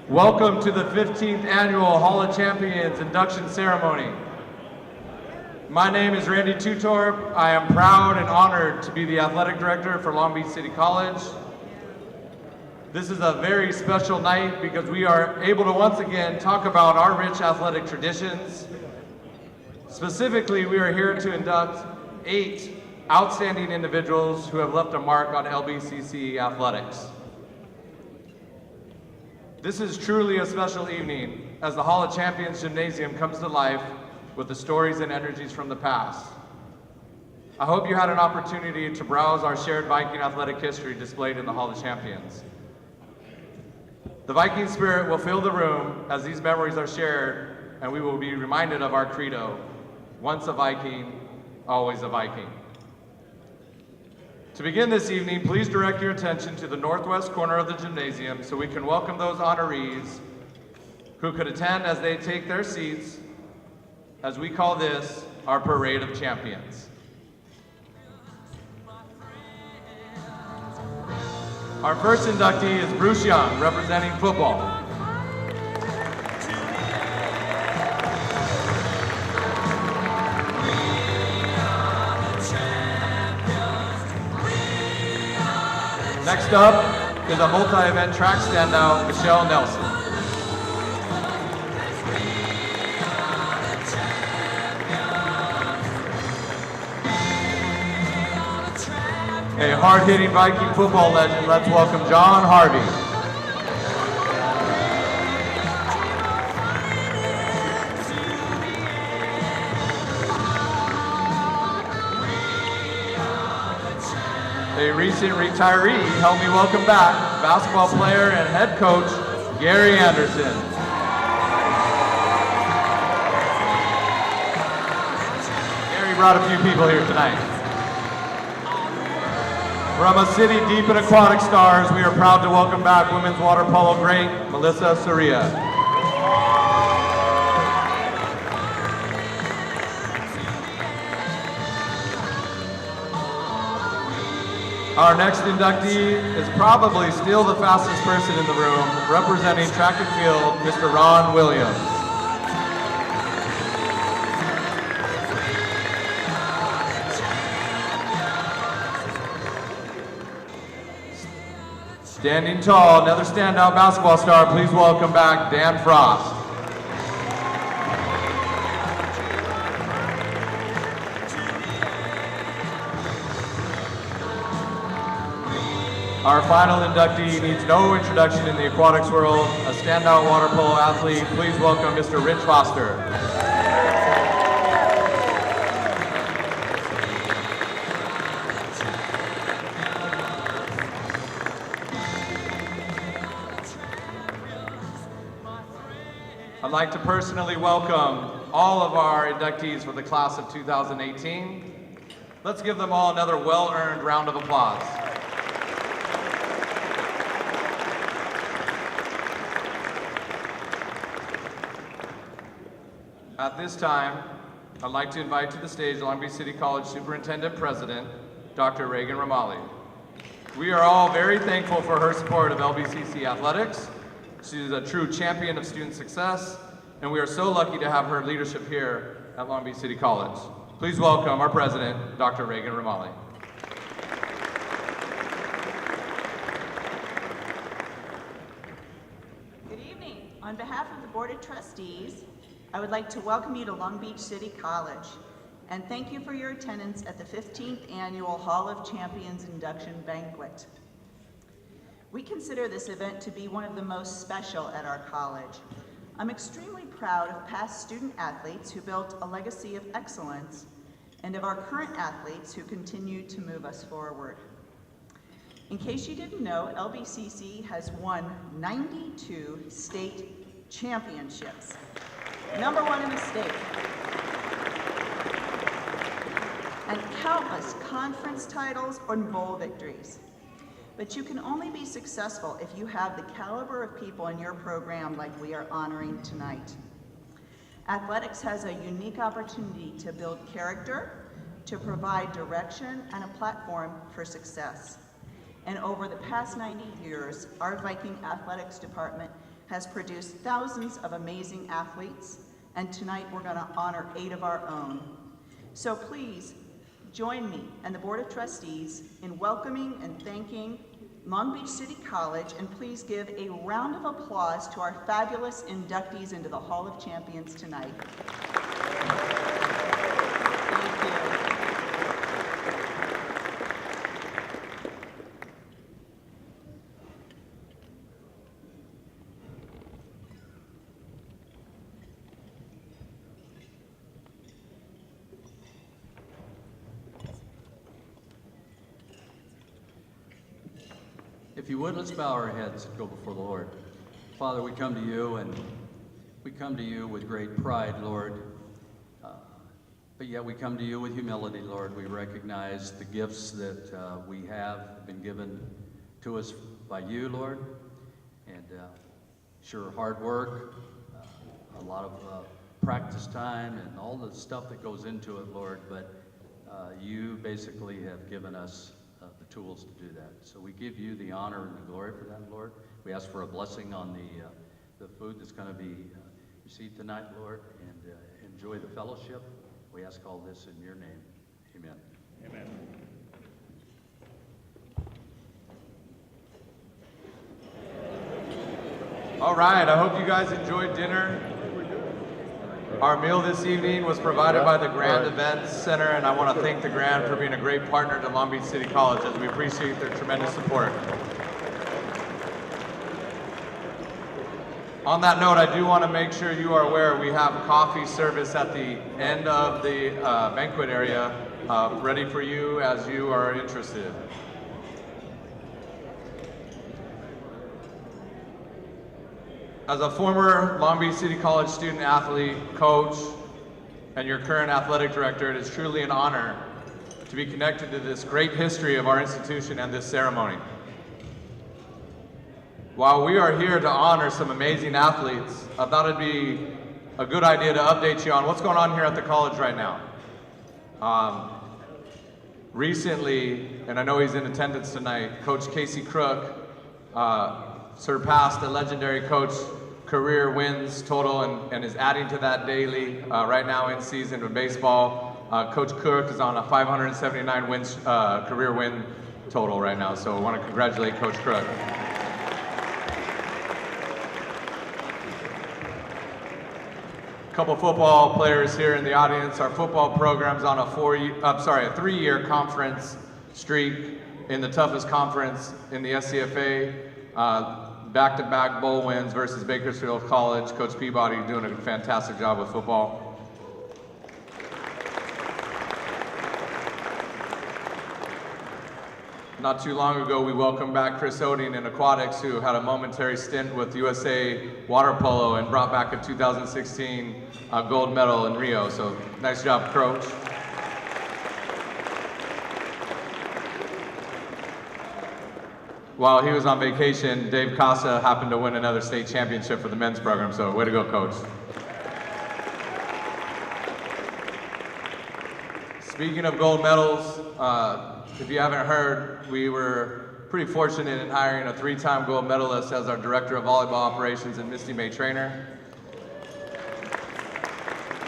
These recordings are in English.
Welcome to the 15th Annual Hall of Champions induction ceremony. My name is Randy Tutorp. I am proud and honored to be the athletic director for Long Beach City College. This is a very special night because we are able to once again talk about our rich athletic traditions. Specifically, we are here to induct 8 outstanding individuals who have left a mark on LBCC athletics. This is truly a special evening as the Hall of Champions Gymnasium comes to life with the stories and energies from the past. I hope you had an opportunity to browse our shared Viking athletic history displayed in the Hall of Champions. The Viking spirit will fill the room as these memories are shared, and we will be reminded of our credo, once a Viking, always a Viking. To begin this evening, please direct your attention to the northwest corner of the gymnasium so we can welcome those honorees who could attend as they take their seats, as we call this our Parade of Champions. Our first inductee is Bruce Young, representing football. Next up is a multi-event track standout, Michelle Nelson. A hard-hitting Viking football legend, let's welcome John Harvey. A recent retiree, help me welcome back basketball player and head coach, Gary Anderson. Gary brought a few people here tonight. From a city deep in aquatic stars, we are proud to welcome back women's water polo great, Melissa Soria. Our next inductee is probably still the fastest person in the room, representing track and field, Mr. Ron Williams. Standing tall, another standout basketball star, please welcome back Dan Frost. Our final inductee needs no introduction in the aquatics world, a standout water polo athlete. Please welcome Mr. Rich Foster. I'd like to personally welcome all of our inductees for the class of 2018. Let's give them all another well-earned round of applause. At this time, I'd like to invite to the stage Long Beach City College Superintendent President, Dr. Reagan Romali. We are all very thankful for her support of LBCC athletics. She is a true champion of student success, and we are so lucky to have her leadership here at Long Beach City College. Please welcome our President, Dr. Reagan Romali. Good evening. On behalf of the Board of Trustees, I would like to welcome you to Long Beach City College and thank you for your attendance at the 15th Annual Hall of Champions Induction Banquet. We consider this event to be one of the most special at our college. I'm extremely proud of past student athletes who built a legacy of excellence and of our current athletes who continue to move us forward. In case you didn't know, LBCC has won 92 state championships. #1 in the state. And countless conference titles and bowl victories. But you can only be successful if you have the caliber of people in your program like we are honoring tonight. Athletics has a unique opportunity to build character, to provide direction and a platform for success. And over the past 90 years, our Viking Athletics Department has produced thousands of amazing athletes, and tonight we're going to honor 8 of our own. So please join me and the Board of Trustees in welcoming and thanking Long Beach City College, and please give a round of applause to our fabulous inductees into the Hall of Champions tonight. Thank you. If you would, let's bow our heads and go before the Lord. Father, we come to you, and we come to you with great pride, Lord. But yet we come to you with humility, Lord. We recognize the gifts that we have been given to us by you, Lord. And sure, hard work, a lot of practice time, and all the stuff that goes into it, Lord. But you basically have given us the tools to do that. So we give you the honor and the glory for that, Lord. We ask for a blessing on the food that's going to be received tonight, Lord, and enjoy the fellowship. We ask all this in your name. Amen. Amen. All right, I hope you guys enjoyed dinner. Our meal this evening was provided by the Grand Events Center, and I want to thank the Grand for being a great partner to Long Beach City College, as we appreciate their tremendous support. On that note, I do want to make sure you are aware we have coffee service at the end of the banquet area, ready for you as you are interested. As a former Long Beach City College student athlete, coach, and your current athletic director, it is truly an honor to be connected to this great history of our institution and this ceremony. While we are here to honor some amazing athletes, I thought it'd be a good idea to update you on what's going on here at the college right now. Recently, and I know he's in attendance tonight, Coach Casey Crook surpassed the legendary coach career wins total and is adding to that daily right now in season with baseball. Coach Crook is on a 579 wins career win total right now, so I want to congratulate Coach Crook. A couple football players here in the audience. Our football program's on a 3-year conference streak in the toughest conference in the SCFA. Back-to-back bowl wins versus Bakersfield College. Coach Peabody doing a fantastic job with football. Not too long ago, we welcomed back Chris Oding in aquatics, who had a momentary stint with USA Water Polo and brought back a 2016 gold medal in Rio. So nice job, Coach. While he was on vacation, Dave Casa happened to win another state championship for the men's program, so way to go, Coach. Speaking of gold medals, if you haven't heard, we were pretty fortunate in hiring a 3-time gold medalist as our Director of Volleyball Operations and Misty May Trainer.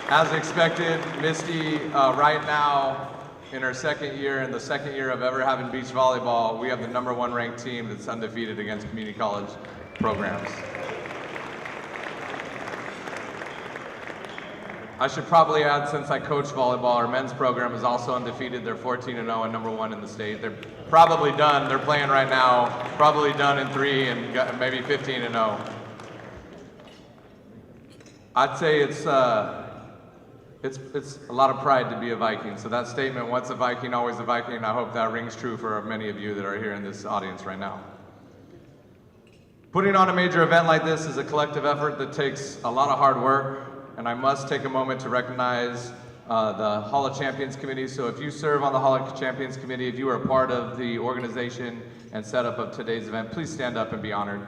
As expected, Misty, right now, in her second year, and the second year of ever having beach volleyball, we have the #1 ranked team that's undefeated against community college programs. I should probably add, since I coach volleyball, our men's program is also undefeated. They're 14-0 and #1 in the state. They're probably done. They're playing right now. Probably done in 3 and got maybe 15-0. I'd say it's a lot of pride to be a Viking. So that statement, once a Viking, always a Viking, I hope that rings true for many of you that are here in this audience right now. Putting on a major event like this is a collective effort that takes a lot of hard work, and I must take a moment to recognize the Hall of Champions Committee. So if you serve on the Hall of Champions Committee, if you are a part of the organization and setup of today's event, please stand up and be honored.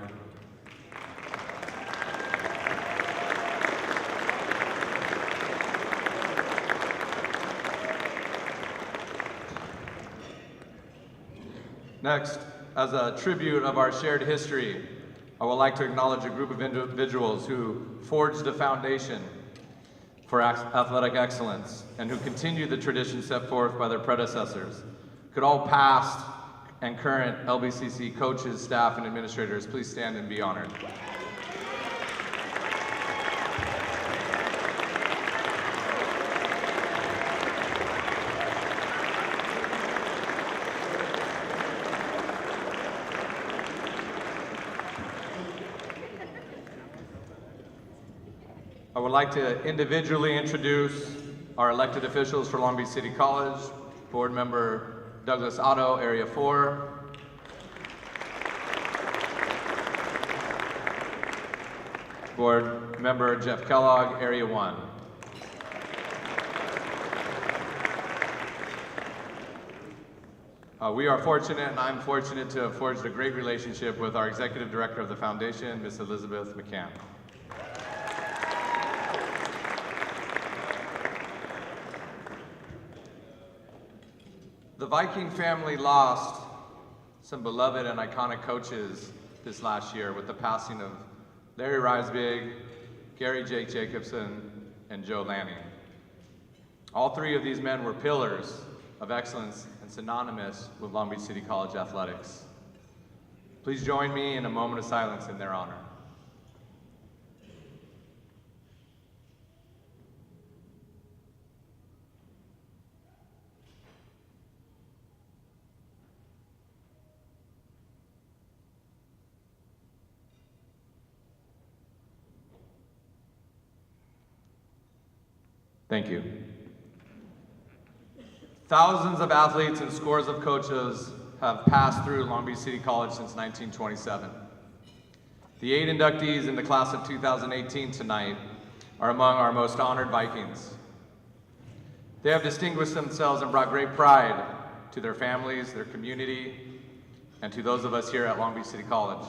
Next, as a tribute of our shared history, I would like to acknowledge a group of individuals who forged a foundation for athletic excellence and who continue the tradition set forth by their predecessors. Could all past and current LBCC coaches, staff, and administrators please stand and be honored. I would like to individually introduce our elected officials for Long Beach City College. Board Member Douglas Otto, Area 4. Board Member Jeff Kellogg, Area 1. We are fortunate, and I'm fortunate to have forged a great relationship with our Executive Director of the Foundation, Ms. Elizabeth McCann. The Viking family lost some beloved and iconic coaches this last year with the passing of Larry Reisbig, Gary Jake Jacobson, and Joe Lanning. All three of these men were pillars of excellence and synonymous with Long Beach City College athletics. Please join me in a moment of silence in their honor. Thank you. Thousands of athletes and scores of coaches have passed through Long Beach City College since 1927. The 8 inductees in the class of 2018 tonight are among our most honored Vikings. They have distinguished themselves and brought great pride to their families, their community, and to those of us here at Long Beach City College.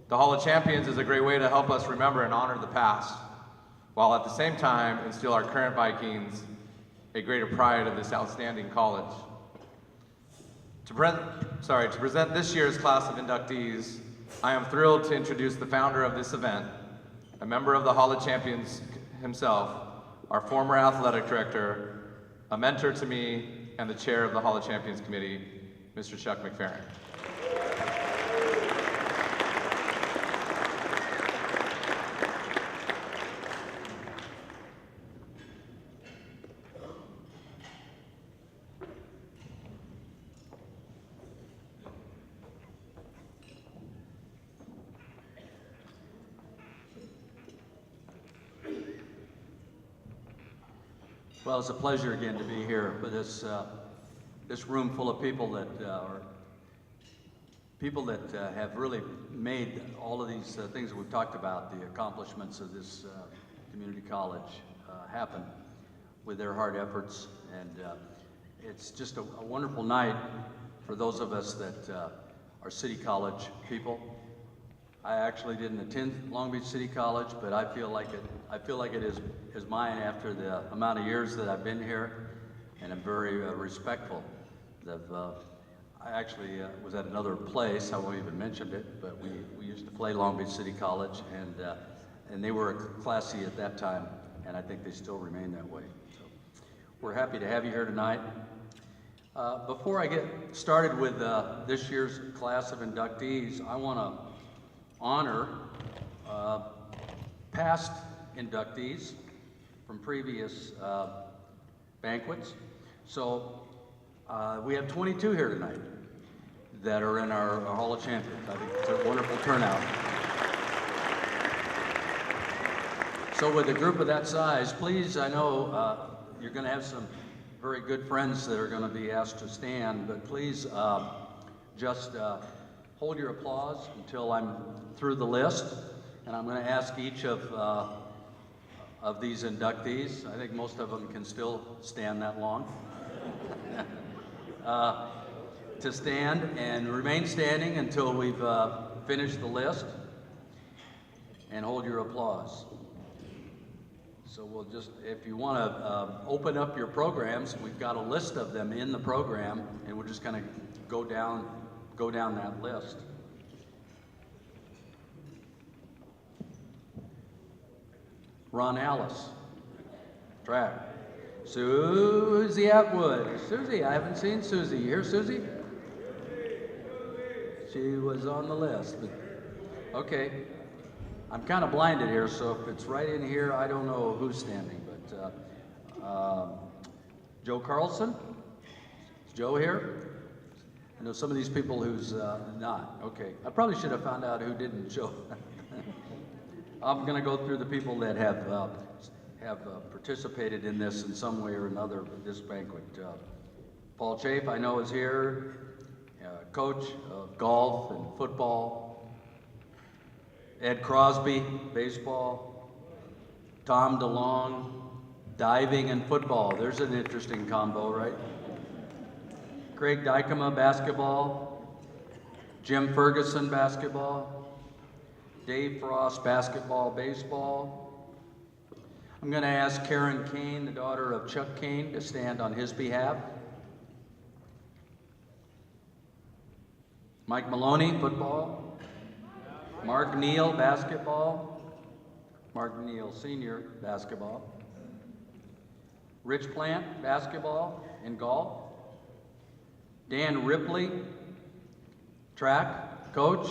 The Hall of Champions is a great way to help us remember and honor the past, while at the same time instill our current Vikings a greater pride of this outstanding college. To present this year's class of inductees, I am thrilled to introduce the founder of this event, a member of the Hall of Champions himself, our former athletic director, a mentor to me, and the chair of the Hall of Champions Committee, Mr. Chuck McFerrin. Well, it's a pleasure again to be here with this room full of people that have really made all of these things that we've talked about, the accomplishments of this community college, happen with their hard efforts. And it's just a wonderful night for those of us that are City College people. I actually didn't attend Long Beach City College, but I feel like it is mine after the amount of years that I've been here, and I'm very respectful of. I actually was at another place. I won't even mention it, but we used to play Long Beach City College, and they were classy at that time, and I think they still remain that way. So we're happy to have you here tonight. Before I get started with this year's class of inductees, I want to honor past inductees from previous banquets. So we have 22 here tonight that are in our Hall of Champions. I think it's a wonderful turnout. So with a group of that size, please, I know you're going to have some very good friends that are going to be asked to stand, but please just hold your applause until I'm through the list, and I'm going to ask each of these inductees, I think most of them can still stand that long, to stand and remain standing until we've finished the list, and hold your applause. So we'll just, if you want to open up your programs, we've got a list of them in the program, and we're just going to go down that list. Ron Alice, track. Susie Atwood. Susie, I haven't seen Susie. You here, Susie? She was on the list, but okay. I'm kind of blinded here, so if it's right in here, I don't know who's standing, but Joe Carlson? Is Joe here? I know some of these people who's not. Okay, I probably should have found out who didn't show. I'm going to go through the people that have participated in this in some way or another, this banquet. Paul Chafe, I know, is here, coach of golf and football. Ed Crosby, baseball. Tom DeLong, diving and football. There's an interesting combo, right? Craig Dykema, basketball. Jim Ferguson, basketball. Dave Frost, basketball, baseball. I'm going to ask Karen Kane, the daughter of Chuck Kane, to stand on his behalf. Mike Maloney, football. Mark Neal, basketball. Mark Neal Sr., basketball. Rich Plant, basketball and golf. Dan Ripley, track, coach.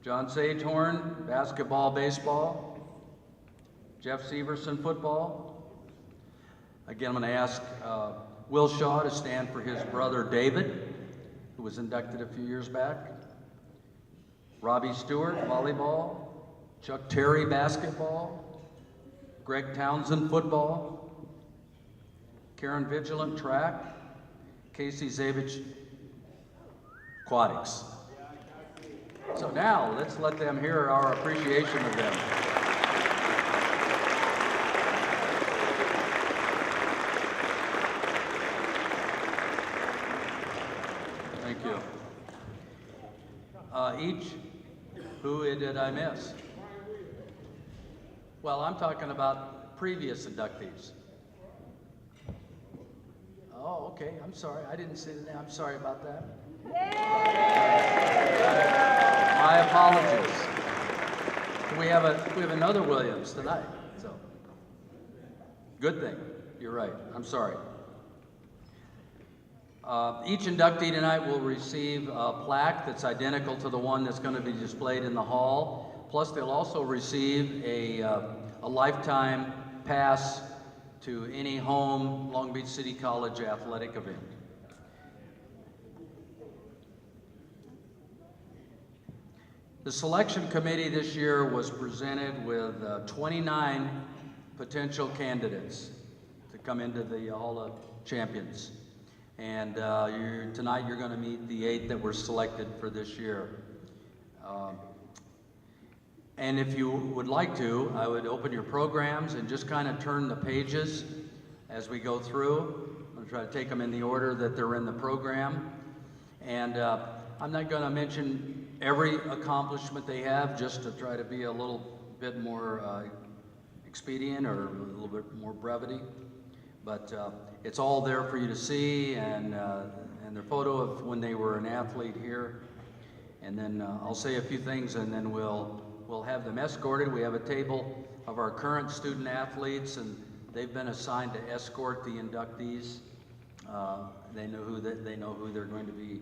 John Sagehorn, basketball, baseball. Jeff Severson, football. Again, I'm going to ask Will Shaw to stand for his brother David, who was inducted a few years back. Robbie Stewart, volleyball. Chuck Terry, basketball. Greg Townsend, football. Karen Vigilant, track. Casey Zavich, aquatics. So now, let's let them hear our appreciation of them. Thank you. Who did I miss? Well, I'm talking about previous inductees. Oh, okay, I'm sorry, I didn't see the name, I'm sorry about that. My apologies. We have another Williams tonight, so. Good thing, you're right, I'm sorry. Each inductee tonight will receive a plaque that's identical to the one that's going to be displayed in the hall. Plus, they'll also receive a lifetime pass to any home Long Beach City College athletic event. The selection committee this year was presented with 29 potential candidates to come into the Hall of Champions. And tonight you're going to meet the 8 that were selected for this year. And if you would like to, I would open your programs and just kind of turn the pages as we go through. I'm going to try to take them in the order that they're in the program. And I'm not going to mention every accomplishment they have, just to try to be a little bit more expedient or a little bit more brevity. But it's all there for you to see, and their photo of when they were an athlete here. And then I'll say a few things, and then we'll have them escorted. We have a table of our current student athletes, and they've been assigned to escort the inductees. They know who they're going to be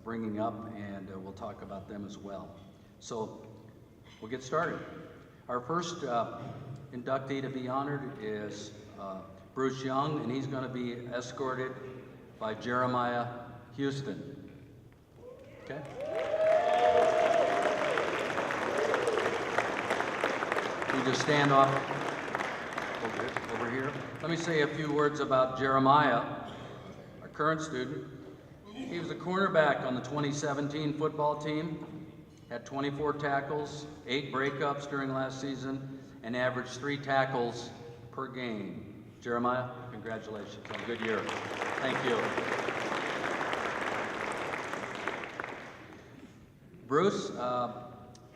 bringing up, and we'll talk about them as well. So we'll get started. Our first inductee to be honored is Bruce Young, and he's going to be escorted by Jeremiah Houston. Okay? You just stand off over here. Let me say a few words about Jeremiah, our current student. He was a cornerback on the 2017 football team, had 24 tackles, 8 breakups during last season, and averaged 3 tackles per game. Jeremiah, congratulations on a good year. Thank you. Bruce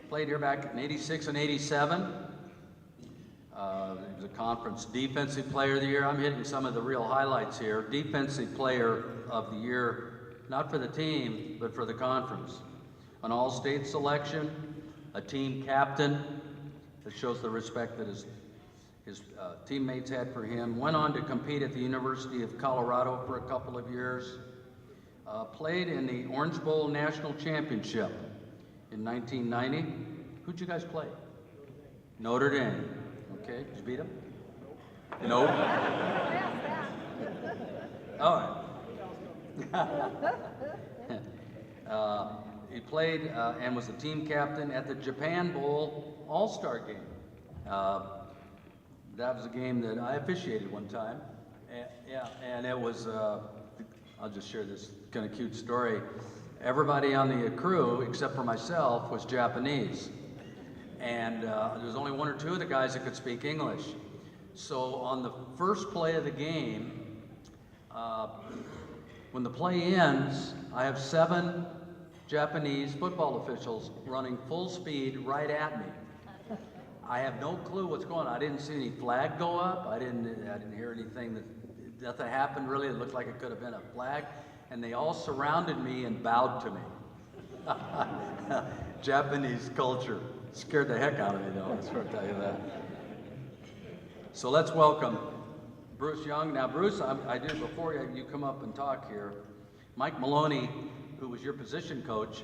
played here back in '86 and '87. He was a conference defensive player of the year. I'm hitting some of the real highlights here. Defensive player of the year, not for the team, but for the conference. An all-state selection, a team captain, That shows the respect that his teammates had for him. Went on to compete at the University of Colorado for a couple of years. Played in the Orange Bowl National Championship in 1990. Who'd you guys play? Notre Dame. Okay, did you beat them? Nope. All right. He played and was the team captain at the Japan Bowl All-Star game. That was a game that I officiated one time. And it was, I'll just share this kind of cute story. Everybody on the crew, except for myself, was Japanese. And there was only one or two of the guys that could speak English. So on the first play of the game, when the play ends, I have 7 Japanese football officials running full speed right at me. I have no clue what's going on. I didn't see any flag go up. I didn't hear anything. Nothing happened really. It looked like it could have been a flag. And they all surrounded me and bowed to me. Japanese culture. Scared the heck out of me though, I swear to tell you that. So let's welcome Bruce Young. Now Bruce, I did before you come up and talk here, Mike Maloney, who was your position coach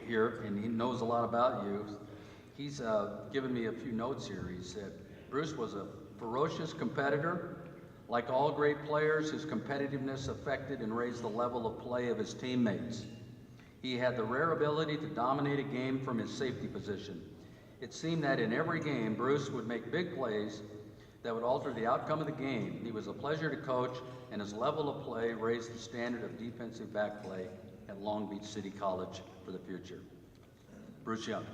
here, and he knows a lot about you. He's given me a few notes here. He said, Bruce was a ferocious competitor. Like all great players, his competitiveness affected and raised the level of play of his teammates. He had the rare ability to dominate a game from his safety position. It seemed that in every game, Bruce would make big plays that would alter the outcome of the game. He was a pleasure to coach, and his level of play raised the standard of defensive back play at Long Beach City College for the future. Bruce Young.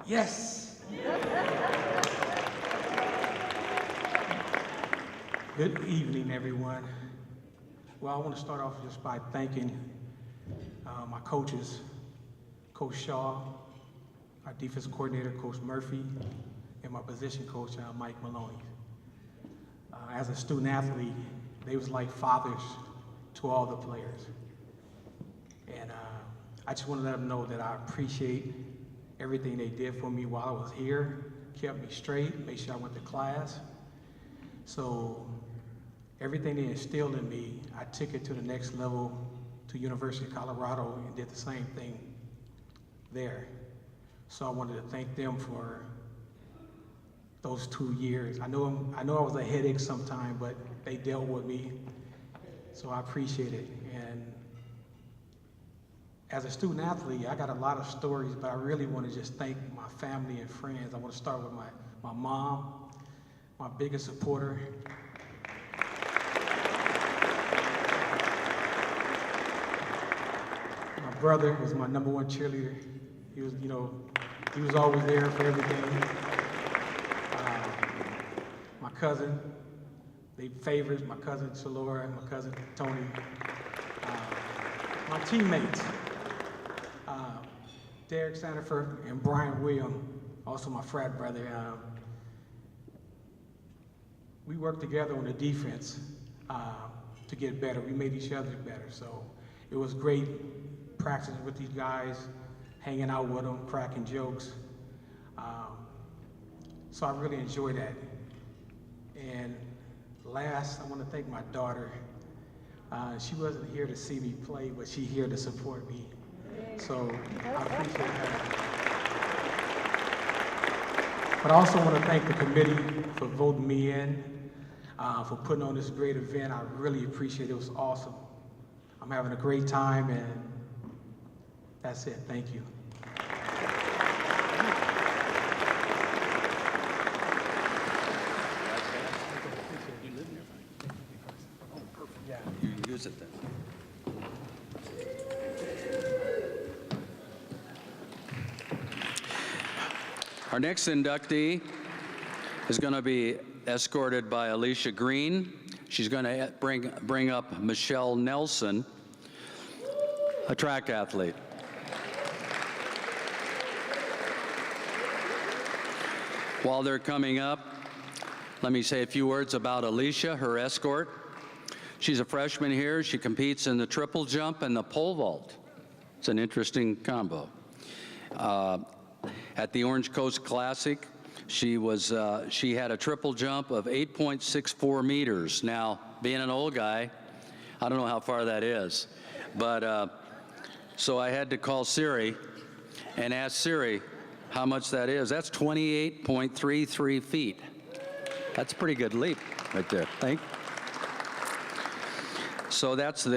Yes. Good evening, everyone. Well, I want to start off just by thanking my coaches, Coach Shaw, our defensive coordinator, Coach Murphy, and my position coach, Mike Maloney. As a student athlete, they was like fathers to all the players. And I just want to let them know that I appreciate everything they did for me while I was here, kept me straight, made sure I went to class. So everything they instilled in me, I took it to the next level to University of Colorado and did the same thing there. So I wanted to thank them for those 2 years. I know I was a headache sometime, but they dealt with me, so I appreciate it. And as a student athlete, I got a lot of stories, but I really want to just thank my family and friends. I want to start with my mom, my biggest supporter. My brother was my #1 cheerleader. He was always there for everything. My cousin, they favorites, my cousin Shalora and my cousin Tony. My teammates, Derek Sanford and Brian William, also my frat brother. We worked together on the defense to get better. We made each other better. So it was great practicing with these guys, hanging out with them, cracking jokes. So I really enjoyed that. And last, I want to thank my daughter. She wasn't here to see me play, but she's here to support me. So I appreciate that. But I also want to thank the committee for voting me in, for putting on this great event. I really appreciate it. It was awesome. I'm having a great time, and that's it. Thank you. You can use it then. Our next inductee is going to be escorted by Alicia Green. She's going to bring up Michelle Nelson, a track athlete. While they're coming up, let me say a few words about Alicia, her escort. She's a freshman here. She competes in the triple jump and the pole vault. It's an interesting combo. At the Orange Coast Classic, she had a triple jump of 8.64 meters. Now, being an old guy, I don't know how far that is, but so I had to call Siri and ask Siri how much that is. That's 28.33 feet. That's a pretty good leap right there. Thank you. So that's I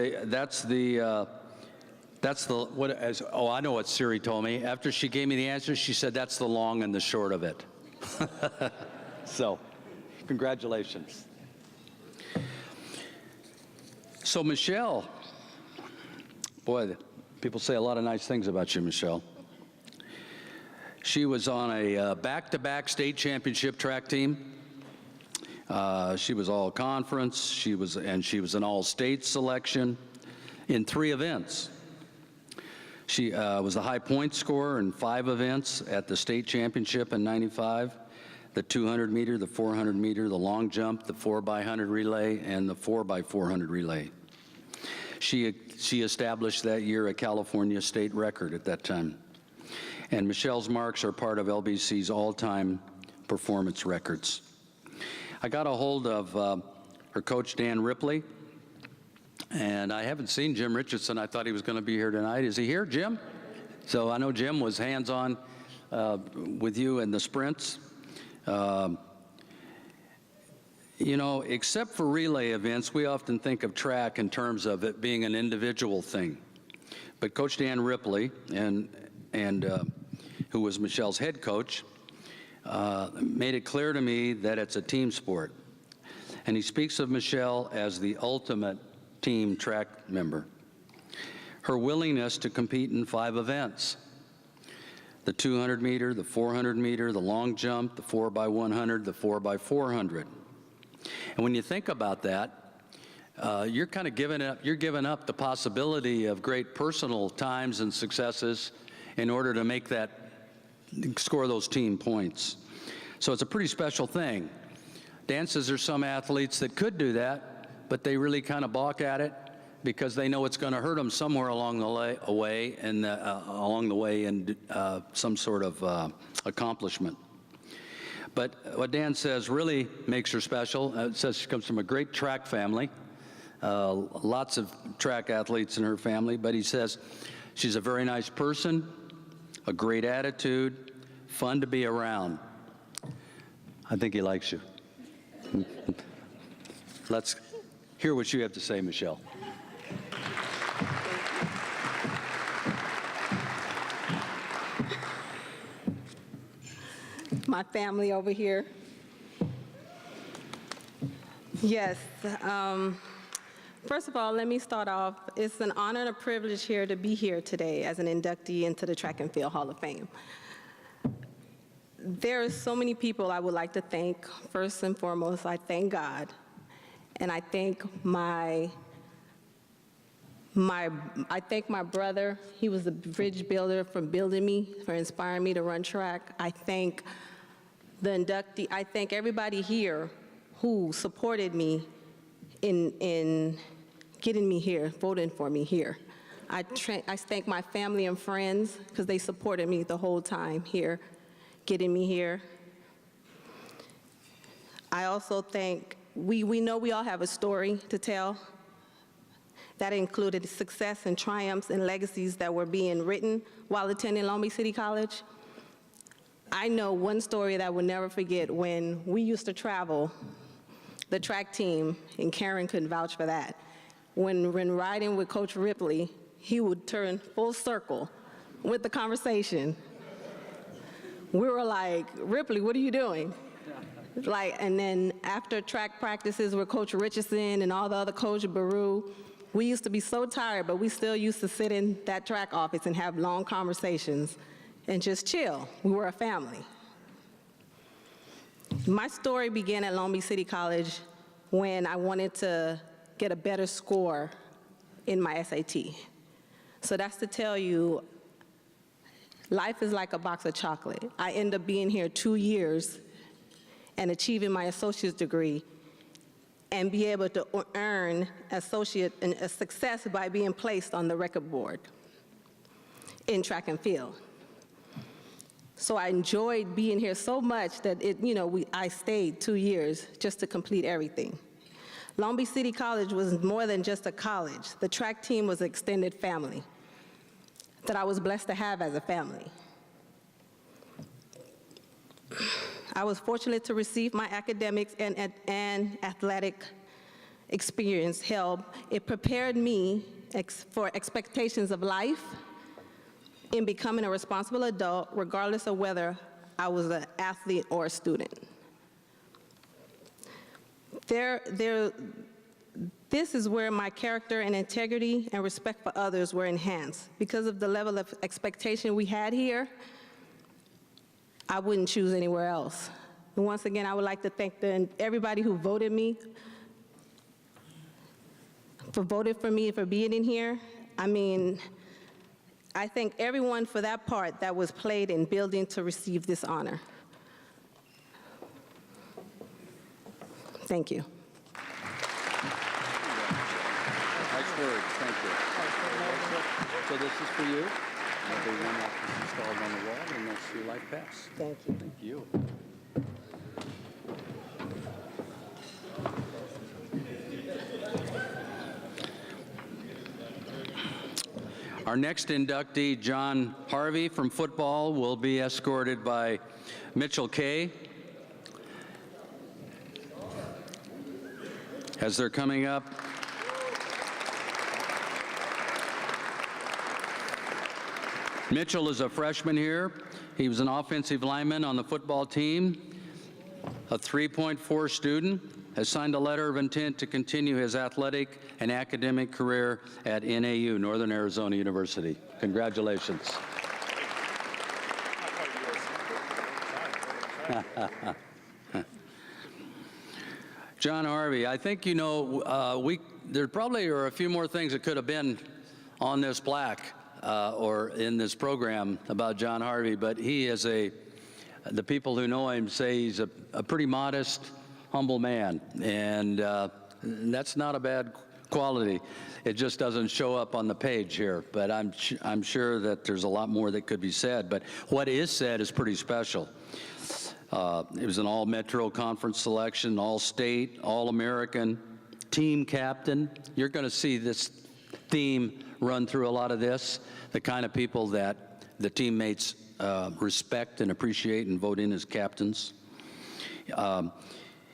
know what Siri told me. After she gave me the answer, she said that's the long and the short of it. So, congratulations. So Michelle, boy, people say a lot of nice things about you, Michelle. She was on a back-to-back state championship track team. She was all conference. She was an all-state selection in 3 events. She was the high point scorer in 5 events at the state championship in '95, the 200 meter, the 400 meter, the long jump, the 4x100 relay, and the 4x400 relay. She established that year a California state record at that time. And Michelle's marks are part of LBC's all-time performance records. I got a hold of her coach, Dan Ripley, and I haven't seen Jim Richardson. I thought he was going to be here tonight. Is he here, Jim? So I know Jim was hands-on with you in the sprints. You know, except for relay events, we often think of track in terms of it being an individual thing. But Coach Dan Ripley, who was Michelle's head coach, made it clear to me that it's a team sport. And he speaks of Michelle as the ultimate team track member. Her willingness to compete in 5 events, the 200 meter, the 400 meter, the long jump, the 4x100, the 4x400. And when you think about that, you're kind of giving up the possibility of great personal times and successes in order to make that, score those team points. So it's a pretty special thing. Dan says there's some athletes that could do that, but they really kind of balk at it because they know it's going to hurt them somewhere along the way and some sort of accomplishment. But what Dan says really makes her special. It says she comes from a great track family, lots of track athletes in her family, but he says she's a very nice person, a great attitude, fun to be around. I think he likes you. Let's hear what you have to say, Michelle. My family over here. Yes. First of all, let me start off. It's an honor and a privilege here to be here today as an inductee into the Track and Field Hall of Fame. There are so many people I would like to thank. First and foremost, I thank God, and I thank my brother. He was the bridge builder for building me, for inspiring me to run track. I thank the inductee. I thank everybody here who supported me in getting me here, voting for me here. I thank my family and friends because they supported me the whole time here, getting me here. I also thank, we know we all have a story to tell. That included success and triumphs and legacies that were being written while attending Long Beach City College. I know one story that I will never forget when we used to travel, the track team, and Karen couldn't vouch for that. When riding with Coach Ripley, he would turn full circle with the conversation. We were like, Ripley, what are you doing? And then after track practices with Coach Richardson and all the other coaches, Baru, we used to be so tired, but we still used to sit in that track office and have long conversations and just chill. We were a family. My story began at Long Beach City College when I wanted to get a better score in my SAT. So that's to tell you, life is like a box of chocolate. I ended up being here 2 years and achieving my associate's degree and be able to earn associate and a success by being placed on the record board in track and field. So I enjoyed being here so much that I stayed 2 years just to complete everything. Long Beach City College was more than just a college. The track team was an extended family that I was blessed to have as a family. I was fortunate to receive my academics and athletic experience help. It prepared me for expectations of life in becoming a responsible adult, regardless of whether I was an athlete or a student. This is where my character and integrity and respect for others were enhanced. Because of the level of expectation we had here, I wouldn't choose anywhere else. And once again, I would like to thank everybody who voted for me for being in here. I mean, I thank everyone for that part that was played in building to receive this honor. Thank you. Nice words, thank you. So this is for you. There'll be one after installed on the wall, and that's your life pass. Thank you. Thank you. Our next inductee, John Harvey from football, will be escorted by Mitchell Kay. As they're coming up, Mitchell is a freshman here. He was an offensive lineman on the football team, a 3.4 student, has signed a letter of intent to continue his athletic and academic career at NAU, Northern Arizona University. Congratulations. John Harvey, I think there probably are a few more things that could have been on this plaque or in this program about John Harvey, but he is the people who know him say he's a pretty modest, humble man, and that's not a bad quality. It just doesn't show up on the page here, but I'm sure that there's a lot more that could be said, but what is said is pretty special. It was an all-Metro Conference selection, all-state, all-American, team captain. You're going to see this theme run through a lot of this, the kind of people that the teammates respect and appreciate and vote in as captains.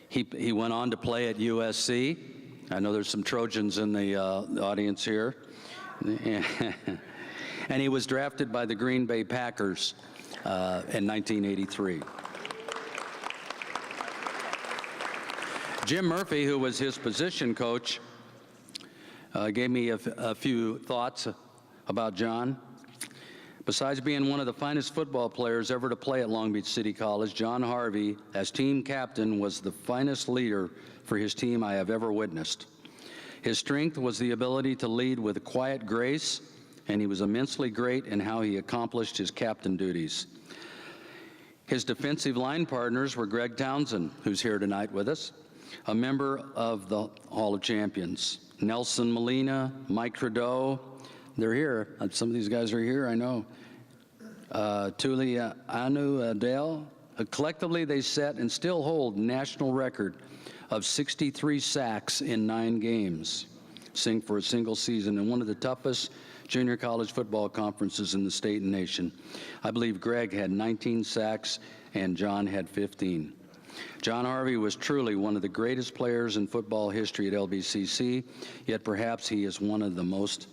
He went on to play at USC. I know there's some Trojans in the audience here. And he was drafted by the Green Bay Packers in 1983. Jim Murphy, who was his position coach, gave me a few thoughts about John. Besides being one of the finest football players ever to play at Long Beach City College, John Harvey, as team captain, was the finest leader for his team I have ever witnessed. His strength was the ability to lead with quiet grace, and he was immensely great in how he accomplished his captain duties. His defensive line partners were Greg Townsend, who's here tonight with us, a member of the Hall of Champions, Nelson Molina, Mike Trudeau. They're here. Some of these guys are here, I know. Tuli Anu Adele. Collectively, they set and still hold national record of 63 sacks in 9 games, for a single season, in one of the toughest junior college football conferences in the state and nation. I believe Greg had 19 sacks and John had 15. John Harvey was truly one of the greatest players in football history at LBCC, yet perhaps he is one of the most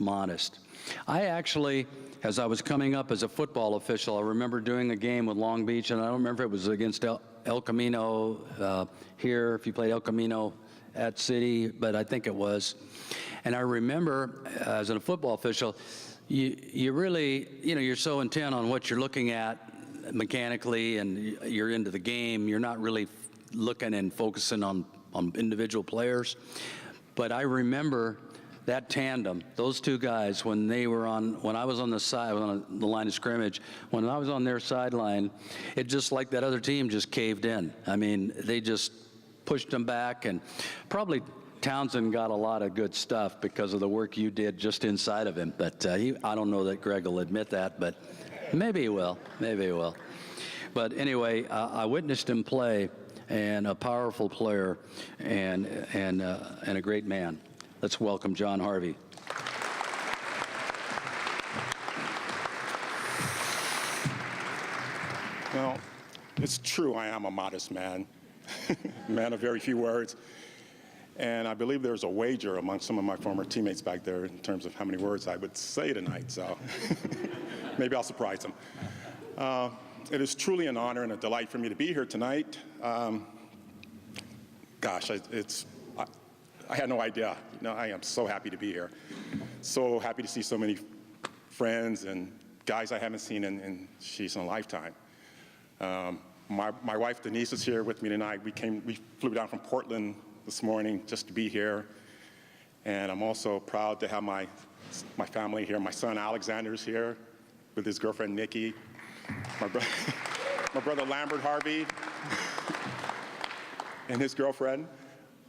modest. I actually, as I was coming up as a football official, I remember doing a game with Long Beach, and I don't remember if it was against El Camino here, if you played El Camino at City, but I think it was. And I remember, as a football official, you really, you're so intent on what you're looking at mechanically, and you're into the game. You're not really looking and focusing on individual players. But I remember that tandem, those two guys, when I was on the side, on the line of scrimmage, when I was on their sideline, it just like that other team just caved in. I mean, they just pushed them back, and probably Townsend got a lot of good stuff because of the work you did just inside of him. But I don't know that Greg will admit that, but maybe he will. Maybe he will. But anyway, I witnessed him play, and a powerful player, and a great man. Let's welcome John Harvey. Well, it's true, I am a modest man, man of very few words. And I believe there's a wager among some of my former teammates back there in terms of how many words I would say tonight, so maybe I'll surprise them. It is truly an honor and a delight for me to be here tonight. Gosh, I had no idea. I am so happy to be here. So happy to see so many friends and guys I haven't seen in a lifetime. My wife Denise is here with me tonight. We flew down from Portland this morning just to be here. And I'm also proud to have my family here. My son Alexander is here with his girlfriend Nikki. My brother Lambert Harvey and his girlfriend.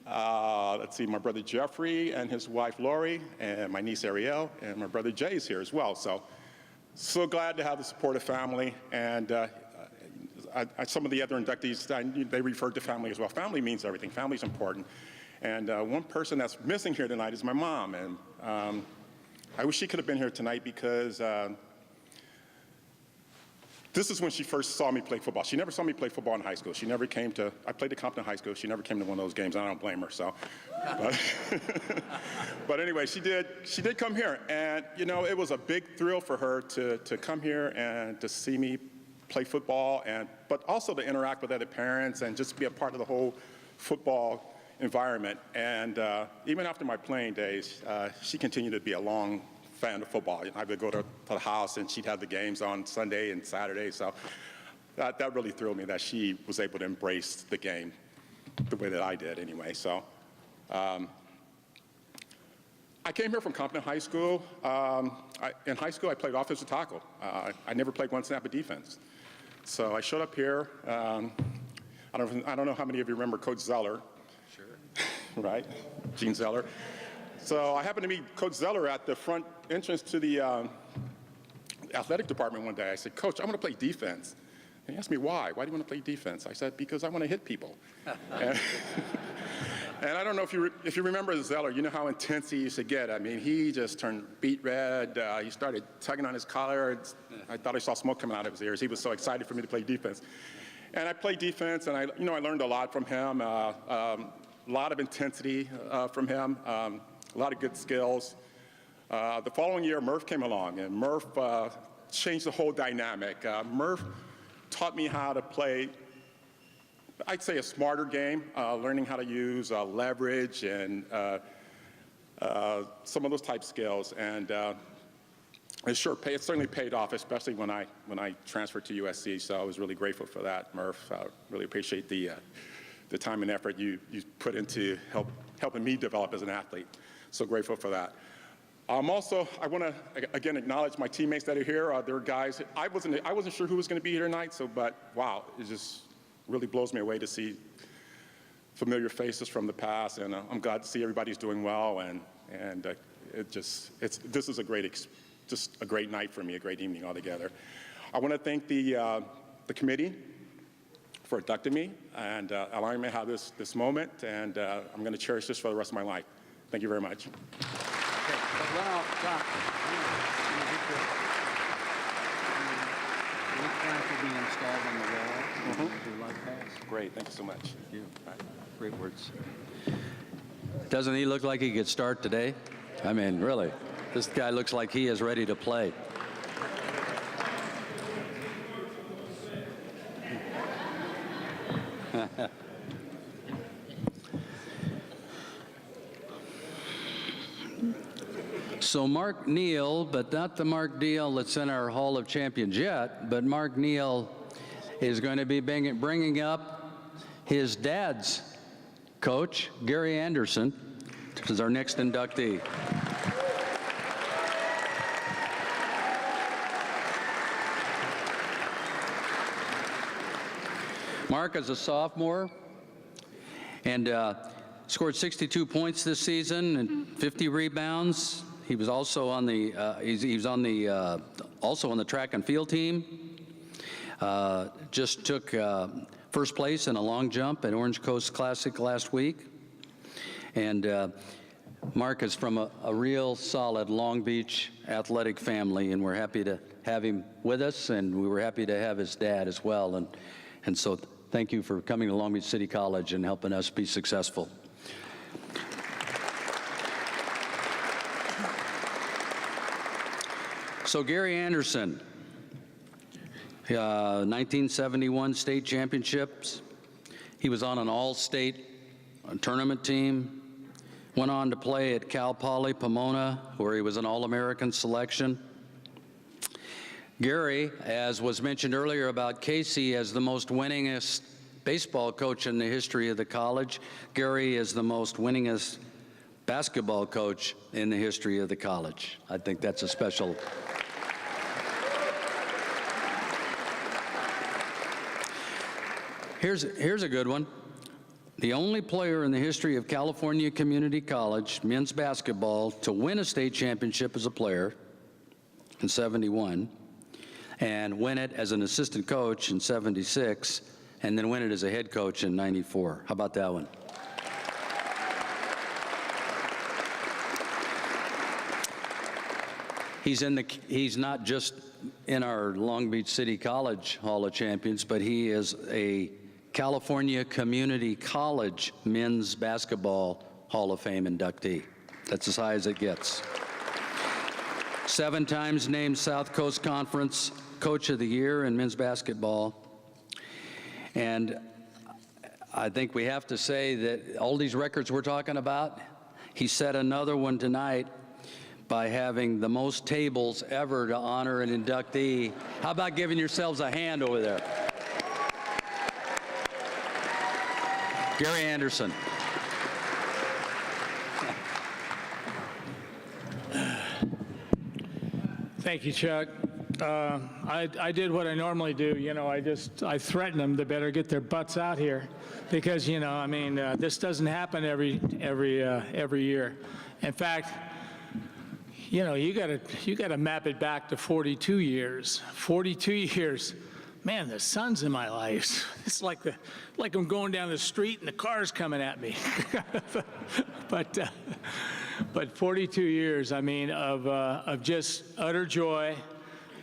Let's see, my brother Jeffrey and his wife Lori, and my niece Ariel, and my brother Jay is here as well. So glad to have the supportive family. And some of the other inductees, they referred to family as well. Family means everything. Family's important. And one person that's missing here tonight is my mom. And I wish she could have been here tonight because this is when she first saw me play football. She never saw me play football in high school. She never came to, I played at Compton High School. She never came to one of those games. I don't blame her, so. But anyway, she did come here. And, it was a big thrill for her to come here and to see me play football, but also to interact with other parents and just be a part of the whole football environment. And even after my playing days, she continued to be a long fan of football. I would go to the house and she'd have the games on Sunday and Saturday. So that really thrilled me that she was able to embrace the game the way that I did anyway. So I came here from Compton High School. In high school, I played offensive tackle. I never played one snap of defense. So I showed up here. I don't know how many of you remember Coach Zeller. Sure. Right? Gene Zeller. So I happened to meet Coach Zeller at the front entrance to the athletic department one day. I said, Coach, I want to play defense. And he asked me why. Why do you want to play defense? I said, because I want to hit people. And I don't know if you remember Zeller, you know how intense he used to get. I mean, he just turned beet red. He started tugging on his collar. I thought I saw smoke coming out of his ears. He was so excited for me to play defense. And I played defense, and I learned a lot from him, a lot of intensity from him, a lot of good skills. The following year, Murph came along, and Murph changed the whole dynamic. Murph taught me how to play, I'd say, a smarter game, learning how to use leverage and some of those type skills. And it certainly paid off, especially when I transferred to USC. So I was really grateful for that, Murph. Really appreciate the time and effort you put into helping me develop as an athlete. So grateful for that. I want to again acknowledge my teammates that are here. They're guys. I wasn't sure who was going to be here tonight. But wow, it just really blows me away to see familiar faces from the past, and I'm glad to see everybody's doing well. And this is a great night for me, a great evening altogether. I want to thank the committee for inducting me and allowing me to have this moment, and I'm going to cherish this for the rest of my life. Thank you very much. Well, John, will be installed on the wall. Great, thank you so much. Thank you. Great words. Doesn't he look like he could start today? I mean, really, this guy looks like he is ready to play. So Mark Neal, but not the Mark Neal that's in our Hall of Champions yet, but Mark Neal is going to be bringing up his dad's coach, Gary Anderson, as our next inductee. Mark is a sophomore and scored 62 points this season and 50 rebounds. He was also on the also on the track and field team. Just took first place in a long jump at Orange Coast Classic last week. And Mark is from a real solid Long Beach athletic family, and we're happy to have him with us, and we were happy to have his dad as well. And so thank you for coming to Long Beach City College and helping us be successful. So Gary Anderson, 1971 state championships. He was on an all-state tournament team. Went on to play at Cal Poly Pomona, where he was an All-American selection. Gary, as was mentioned earlier about Casey as the most winningest baseball coach in the history of the college, Gary is the most winningest basketball coach in the history of the college. I think that's a special. Here's a good one. The only player in the history of California Community College men's basketball to win a state championship as a player in '71, and win it as an assistant coach in '76, and then win it as a head coach in '94. How about that one? He's not just in our Long Beach City College Hall of Champions, but he is a California Community College Men's Basketball Hall of Fame inductee. That's as high as it gets. 7 times named South Coast Conference Coach of the Year in men's basketball. And I think we have to say that all these records we're talking about, he set another one tonight by having the most tables ever to honor an inductee. How about giving yourselves a hand over there? Gary Anderson. Thank you, Chuck. I did what I normally do. You know, I threaten them to better get their butts out here, because you know, I mean, this doesn't happen every year. In fact, you know, you gotta map it back to 42 years. 42 years. Man, the sun's in my life. It's like I'm going down the street and the car's coming at me. But 42 years, I mean, of just utter joy,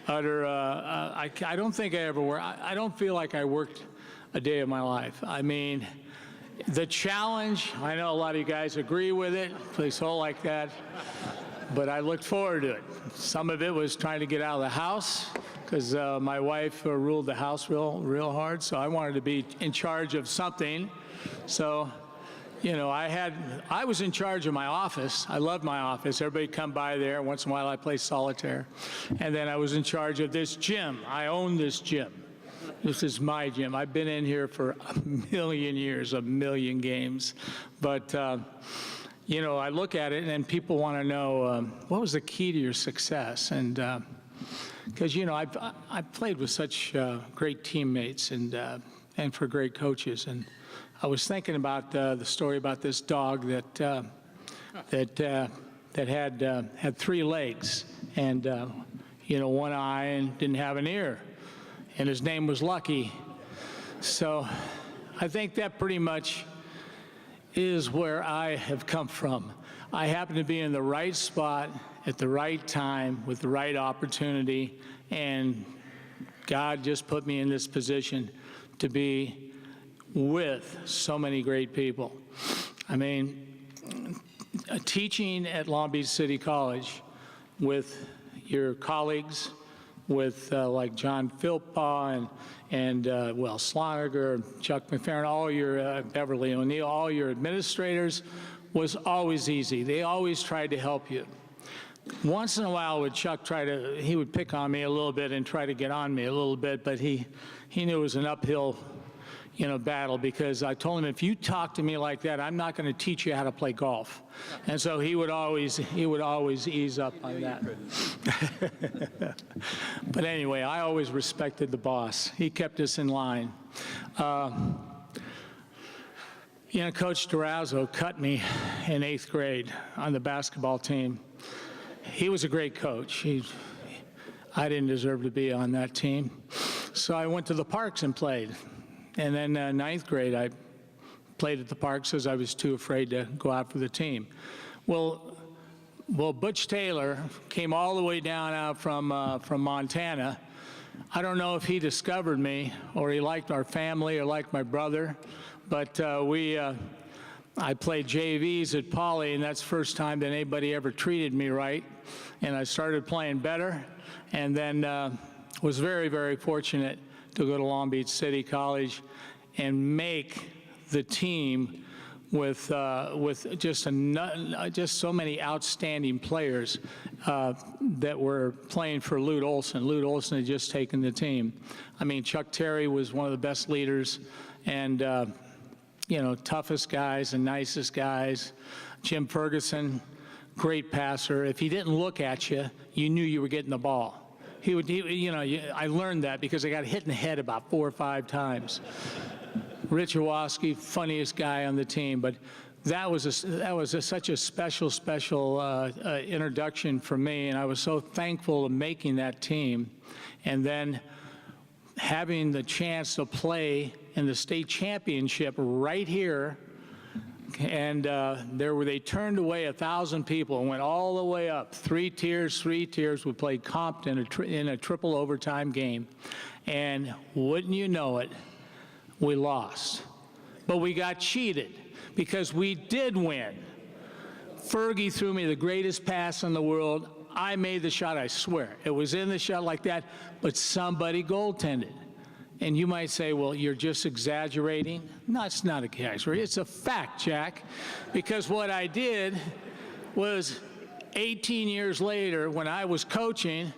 utter. I don't think I ever worked. I don't feel like I worked a day of my life. I mean, the challenge. I know a lot of you guys agree with it. Please hold like that. But I looked forward to it. Some of it was trying to get out of the house, because my wife ruled the house real hard, so I wanted to be in charge of something. So, you know, I was in charge of my office. I loved my office. Everybody come by there. Once in a while I play solitaire. And then I was in charge of this gym. I own this gym. This is my gym. I've been in here for a million years, a million games. But, you know, I look at it and people want to know, what was the key to your success? And because, you know, I've played with such great teammates and for great coaches. And I was thinking about the story about this dog that had 3 legs and, you know, 1 eye and didn't have an ear. And his name was Lucky. So I think that pretty much is where I have come from. I happen to be in the right spot at the right time with the right opportunity, and God just put me in this position to be with so many great people. I mean, teaching at Long Beach City College with your colleagues, with like John Philpott and well, Sloniger, Chuck McFerrin, all your Beverly O'Neill, all your administrators, was always easy. They always tried to help you. Once in a while would Chuck he would pick on me a little bit and try to get on me a little bit, but he knew it was an uphill, you know, battle, because I told him, if you talk to me like that, I'm not going to teach you how to play golf. And so he would always ease up on that. But anyway, I always respected the boss. He kept us in line. You know, Coach Durazzo cut me in 8th grade on the basketball team. He was a great coach. I didn't deserve to be on that team. So I went to the Parks and played. And then 9th grade, I played at the Parks because I was too afraid to go out for the team. Well, Butch Taylor came all the way down out from Montana. I don't know if he discovered me or he liked our family or liked my brother, but I played JVs at Poly, and that's the first time that anybody ever treated me right. And I started playing better, and then was very, very fortunate to go to Long Beach City College and make the team with just so many outstanding players that were playing for Lute Olson. Lute Olson had just taken the team. I mean, Chuck Terry was one of the best leaders, and you know, toughest guys and nicest guys. Jim Ferguson, great passer. If he didn't look at you, you knew you were getting the ball. I learned that because I got hit in the head about 4 or 5 times. Rich Owoski, funniest guy on the team, but that was such a special introduction for me, and I was so thankful of making that team, and then having the chance to play in the state championship right here, and they turned away 1,000 people and went all the way up, 3 tiers. We played Compton in a triple overtime game, and wouldn't you know it, we lost. But we got cheated because we did win. Fergie threw me the greatest pass in the world. I made the shot, I swear. It was in the shot like that, but somebody goaltended. And you might say, well, you're just exaggerating. No, it's not a exaggeration. It's a fact, Jack. Because what I did was 18 years later, when I was coaching,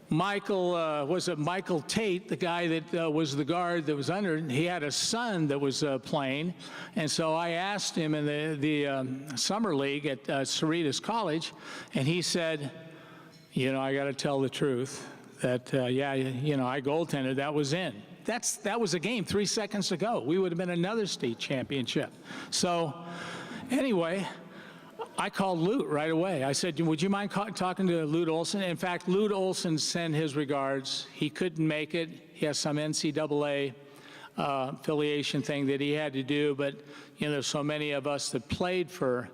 Michael Tate, the guy that was the guard that was under, he had a son that was playing. And so I asked him in the summer league at Cerritos College, and he said, you know, I got to tell the truth that, I goaltended, that was in. That was a game 3 seconds to go. We would have been another state championship. So anyway, I called Lute right away. I said, would you mind talking to Lute Olson? In fact, Lute Olson sent his regards. He couldn't make it. He has some NCAA affiliation thing that he had to do, but you know, there's so many of us that played for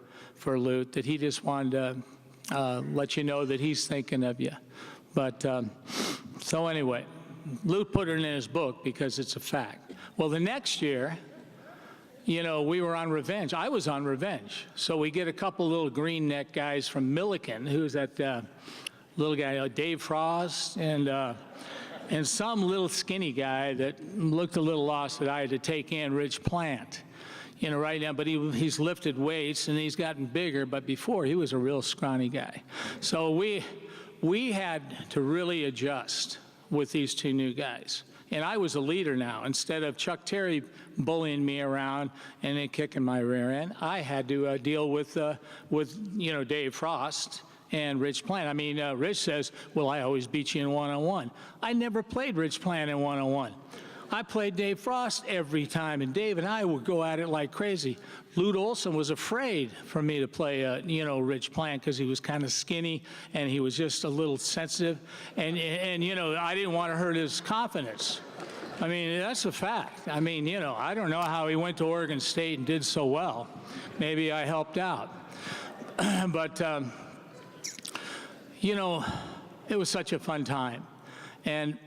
Lute that he just wanted to let you know that he's thinking of you. But so anyway, Lute put it in his book because it's a fact. Well, the next year, you know, we were on Revenge. I was on Revenge. So we get a couple little green neck guys from Milliken, who's that little guy, Dave Frost, and some little skinny guy that looked a little lost that I had to take in, Rich Plant. You know, right now, but he's lifted weights and he's gotten bigger, but before he was a real scrawny guy. So we had to really adjust with these 2 new guys. And I was a leader now. Instead of Chuck Terry bullying me around and then kicking my rear end, I had to deal with Dave Frost and Rich Plant. I mean, Rich says, well, I always beat you in one-on-one. I never played Rich Plant in one-on-one. I played Dave Frost every time, and Dave and I would go at it like crazy. Lute Olson was afraid for me to play, Rich Plant because he was kind of skinny and he was just a little sensitive. And I didn't want to hurt his confidence. I mean, that's a fact. I mean, I don't know how he went to Oregon State and did so well. Maybe I helped out. But, it was such a fun time. And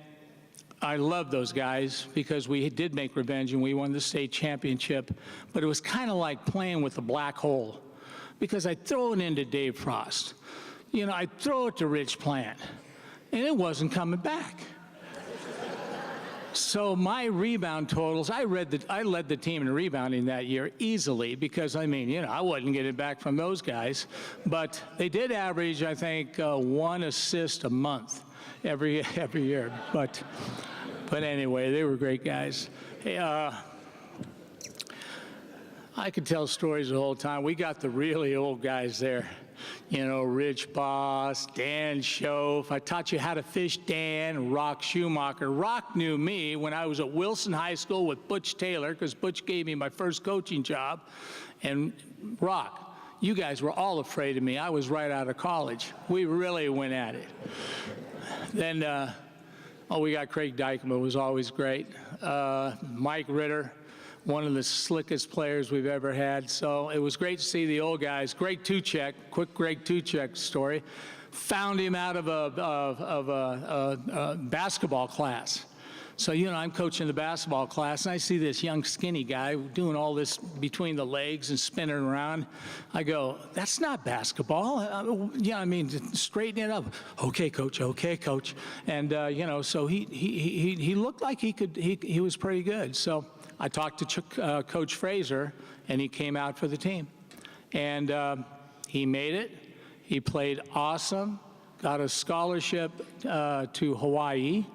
I love those guys because we did make Revenge and we won the state championship, but it was kind of like playing with a black hole because I'd throw it into Dave Frost. I'd throw it to Rich Plant, and it wasn't coming back. So my rebound totals, I led the team in rebounding that year easily because, I wasn't getting back from those guys, but they did average, I think, 1 assist a month every year. But anyway, they were great guys. Hey, I could tell stories the whole time. We got the really old guys there. you know, Rich Boss, Dan Schoaf. I taught you how to fish Dan, Rock Schumacher. Rock knew me when I was at Wilson High School with Butch Taylor, because Butch gave me my first coaching job. And Rock, you guys were all afraid of me. I was right out of college. We really went at it. Then, we got Craig Dykema, was always great. Mike Ritter, one of the slickest players we've ever had. So it was great to see the old guys. Greg Tuchek, quick Greg Tuchek story. Found him out of a basketball class. So, you know, I'm coaching the basketball class, and I see this young skinny guy doing all this between the legs and spinning around. I go, that's not basketball. Yeah, I mean, straighten it up. Okay, coach. Okay, coach. And, you know, so he looked like he was pretty good. So I talked to Coach Fraser, and he came out for the team. And he made it. He played awesome, got a scholarship to Hawaii,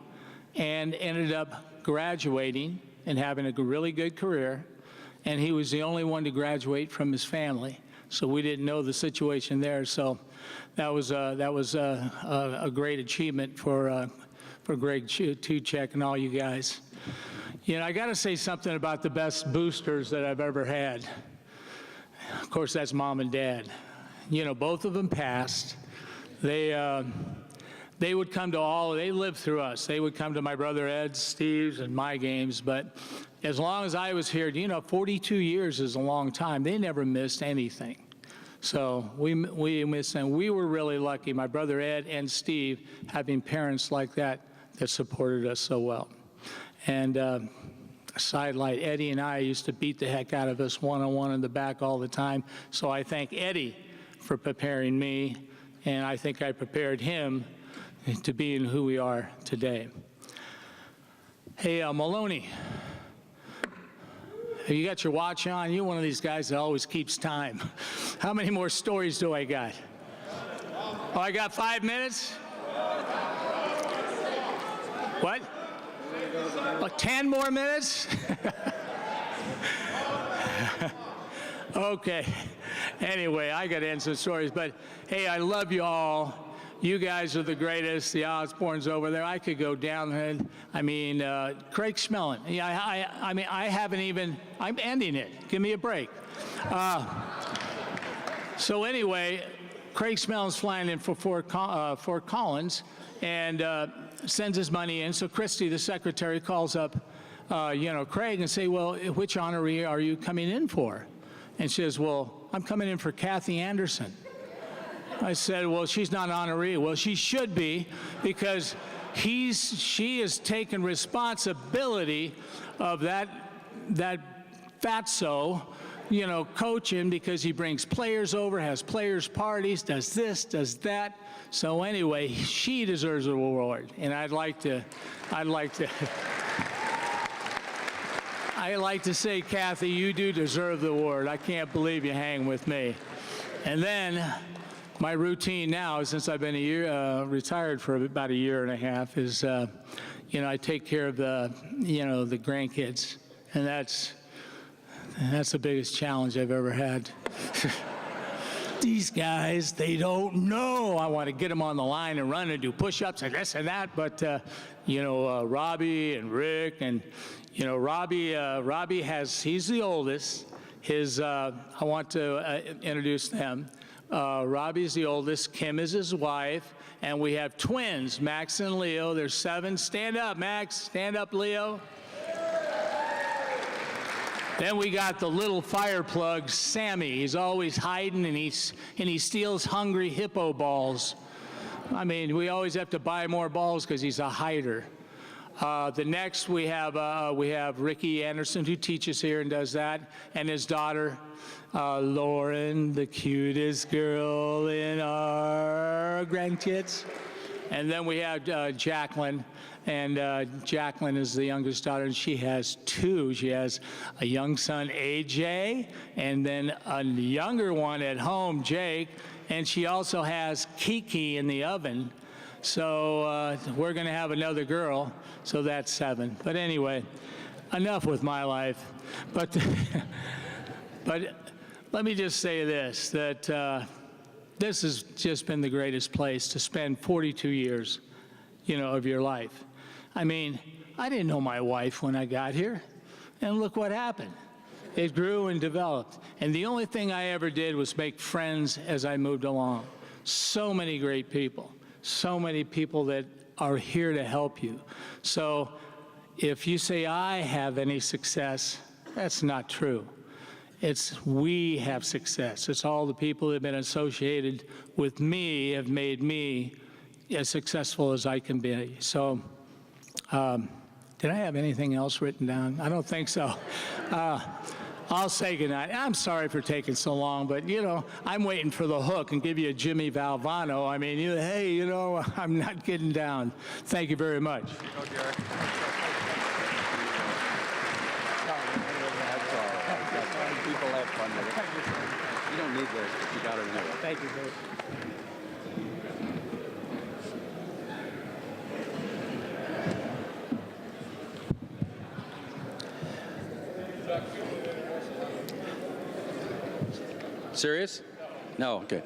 and ended up graduating and having a really good career. And he was the only one to graduate from his family. So we didn't know the situation there. So that was a great achievement for Greg Tuchek and all you guys. You know, I got to say something about the best boosters that I've ever had. Of course, that's Mom and Dad. You know, both of them passed. They would come to they lived through us. They would come to my brother Ed's, Steve's, and my games. But as long as I was here, you know, 42 years is a long time. They never missed anything. So we missed them. We were really lucky, my brother Ed and Steve, having parents like that supported us so well. And sidelight, Eddie and I used to beat the heck out of us one-on-one in the back all the time. So I thank Eddie for preparing me, and I think I prepared him to being who we are today. Hey, Maloney, have you got your watch on? You're one of these guys that always keeps time. How many more stories do I got? Oh, I got 5 minutes? What? 10 more minutes? Okay. Anyway, I got to end some stories, but hey, I love you all. You guys are the greatest. The Osbornes over there. I could go down and I mean, Craig Schmelling. Yeah, I mean, I haven't even. I'm ending it. Give me a break. So anyway, Craig Schmelling's flying in for Fort Collins and sends his money in. So Christy, the secretary, calls up, you know, Craig and say, well, which honoree are you coming in for? And she says, well, I'm coming in for Kathy Anderson. I said, well, she's not an honoree. Well, she should be, because she has taken responsibility of that fatso, you know, coaching, because he brings players over, has players' parties, does this, does that. So anyway, she deserves an award, and I'd like to say, Kathy, you do deserve the award. I can't believe you hang with me. And then my routine now, since I've been retired for about a year and a half, is, you know, I take care of the grandkids, and that's the biggest challenge I've ever had. These guys, they don't know. I want to get them on the line and run and do push-ups and this and that, but, you know, Robbie and Rick and, you know, Robbie he's the oldest. I want to introduce them. Robbie's the oldest, Kim is his wife, and we have twins, Max and Leo. There's 7. Stand up, Max. Stand up, Leo. Then we got the little fire plug, Sammy. He's always hiding, and he steals hungry hippo balls. I mean, we always have to buy more balls because he's a hider. The next we have Ricky Anderson, who teaches here and does that, and his daughter, Lauren, the cutest girl in our grandkids. And then we have Jacqueline, and Jacqueline is the youngest daughter, and she has 2. She has a young son, AJ, and then a younger one at home, Jake, and she also has Kiki in the oven. So we're going to have another girl, so that's 7. But anyway, enough with my life. But let me just say this, that this has just been the greatest place to spend 42 years, of your life. I mean, I didn't know my wife when I got here, and look what happened. It grew and developed, and the only thing I ever did was make friends as I moved along. So many great people, so many people that are here to help you. So if you say I have any success, that's not true. It's we have success. It's all the people that have been associated with me have made me as successful as I can be. So, did I have anything else written down? I don't think so. I'll say goodnight. I'm sorry for taking so long, but I'm waiting for the hook and give you a Jimmy Valvano. I mean, hey, I'm not getting down. Thank you very much. People have fun with it. You don't need this, but you got to know it. Thank you, Dave. Serious? No, okay.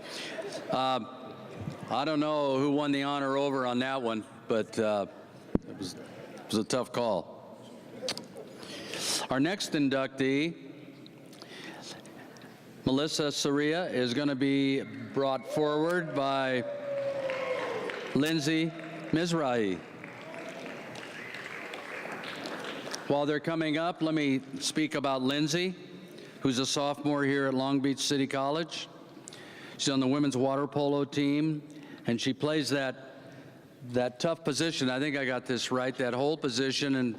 I don't know who won the honor over on that one, but it was a tough call. Our next inductee, Melissa Soria, is going to be brought forward by Lindsay Mizrahi. While they're coming up, let me speak about Lindsay, who's a sophomore here at Long Beach City College. She's on the women's water polo team, and she plays that tough position. I think I got this right, that hold position, and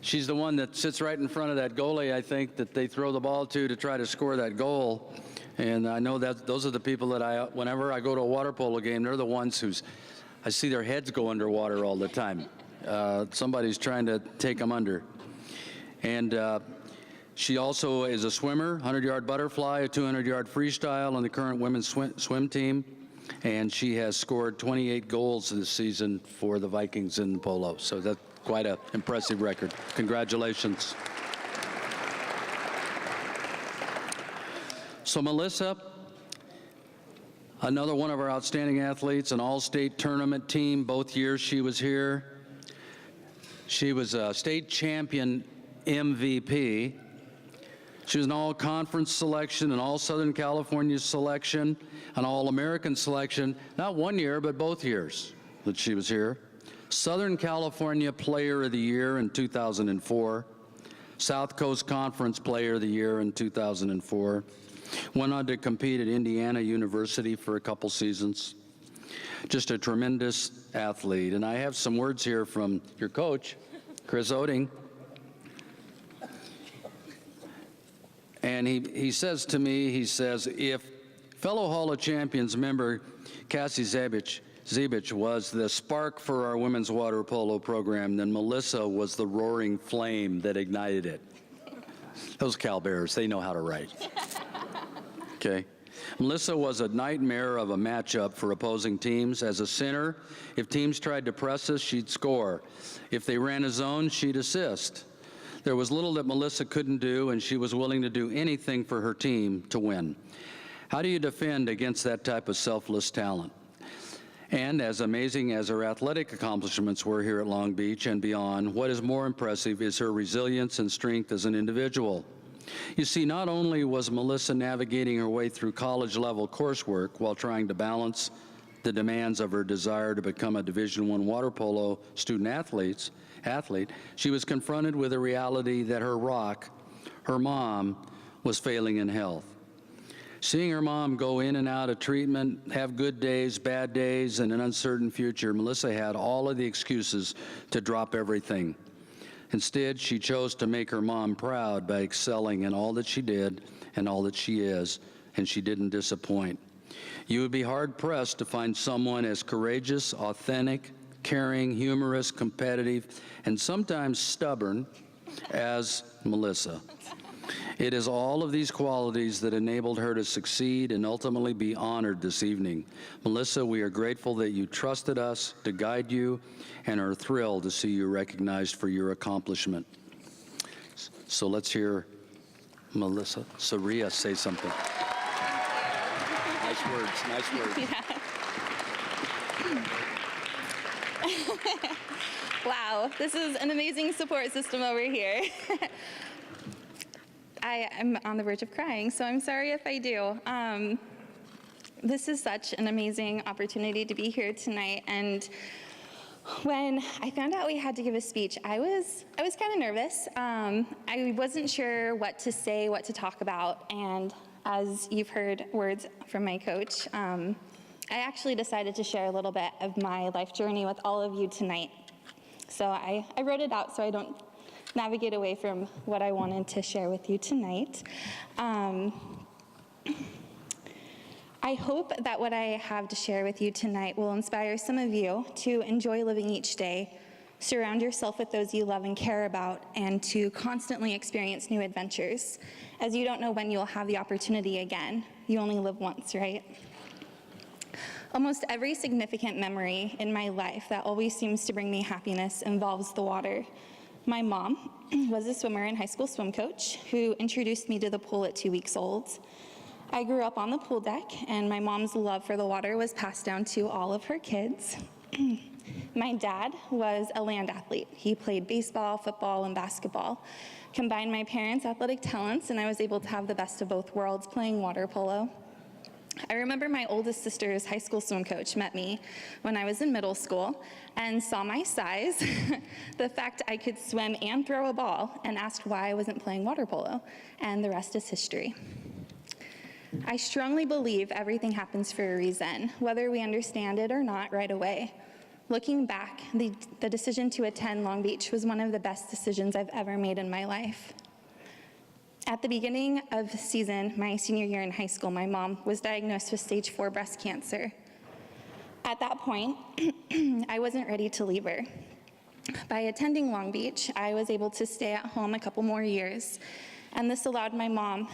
she's the one that sits right in front of that goalie, I think, that they throw the ball to try to score that goal. And I know that those are the people that whenever I go to a water polo game, they're the ones I see their heads go underwater all the time. Somebody's trying to take them under. And she also is a swimmer, 100-yard butterfly, a 200-yard freestyle on the current women's swim team. And she has scored 28 goals this season for the Vikings in polo. So that's quite an impressive record. Congratulations. So Melissa, another one of our outstanding athletes, an all-state tournament team. Both years she was here. She was a state champion MVP. She was an all-conference selection, an all-Southern California selection, an all-American selection, not one year, but both years that she was here. Southern California Player of the Year in 2004, South Coast Conference Player of the Year in 2004, went on to compete at Indiana University for a couple seasons. Just a tremendous athlete. And I have some words here from your coach, Chris Oetting. And he says to me, if fellow Hall of Champions member Cassie Zebich was the spark for our women's water polo program, then Melissa was the roaring flame that ignited it. Those Cal Bears, they know how to write. Okay. Melissa was a nightmare of a matchup for opposing teams. As a center, if teams tried to press us, she'd score. If they ran a zone, she'd assist. There was little that Melissa couldn't do, and she was willing to do anything for her team to win. How do you defend against that type of selfless talent? And as amazing as her athletic accomplishments were here at Long Beach and beyond, what is more impressive is her resilience and strength as an individual. You see, not only was Melissa navigating her way through college-level coursework while trying to balance the demands of her desire to become a Division I water polo student athlete, she was confronted with the reality that her rock, her mom, was failing in health. Seeing her mom go in and out of treatment, have good days, bad days, and an uncertain future, Melissa had all of the excuses to drop everything. Instead, she chose to make her mom proud by excelling in all that she did and all that she is, and she didn't disappoint. You would be hard-pressed to find someone as courageous, authentic, caring, humorous, competitive, and sometimes stubborn as Melissa. It is all of these qualities that enabled her to succeed and ultimately be honored this evening. Melissa, we are grateful that you trusted us to guide you and are thrilled to see you recognized for your accomplishment. So let's hear Melissa Soria say something. Nice words, nice words. Wow, this is an amazing support system over here. I'm on the verge of crying, so I'm sorry if I do. This is such an amazing opportunity to be here tonight, and when I found out we had to give a speech, I was kind of nervous. I wasn't sure what to say, what to talk about, and as you've heard words from my coach, I actually decided to share a little bit of my life journey with all of you tonight. So I wrote it out so I don't navigate away from what I wanted to share with you tonight. I hope that what I have to share with you tonight will inspire some of you to enjoy living each day, surround yourself with those you love and care about, and to constantly experience new adventures, as you don't know when you'll have the opportunity again. You only live once, right? Almost every significant memory in my life that always seems to bring me happiness involves the water. My mom was a swimmer and high school swim coach who introduced me to the pool at 2 weeks old. I grew up on the pool deck, and my mom's love for the water was passed down to all of her kids. My dad was a land athlete. He played baseball, football, and basketball. Combined my parents' athletic talents, and I was able to have the best of both worlds playing water polo. I remember my oldest sister's high school swim coach met me when I was in middle school and saw my size, the fact I could swim and throw a ball, and asked why I wasn't playing water polo, and the rest is history. I strongly believe everything happens for a reason, whether we understand it or not right away. Looking back, the decision to attend Long Beach was one of the best decisions I've ever made in my life. At the beginning of the season, my senior year in high school, my mom was diagnosed with stage 4 breast cancer. At that point, I wasn't ready to leave her. By attending Long Beach, I was able to stay at home a couple more years, and this allowed my mom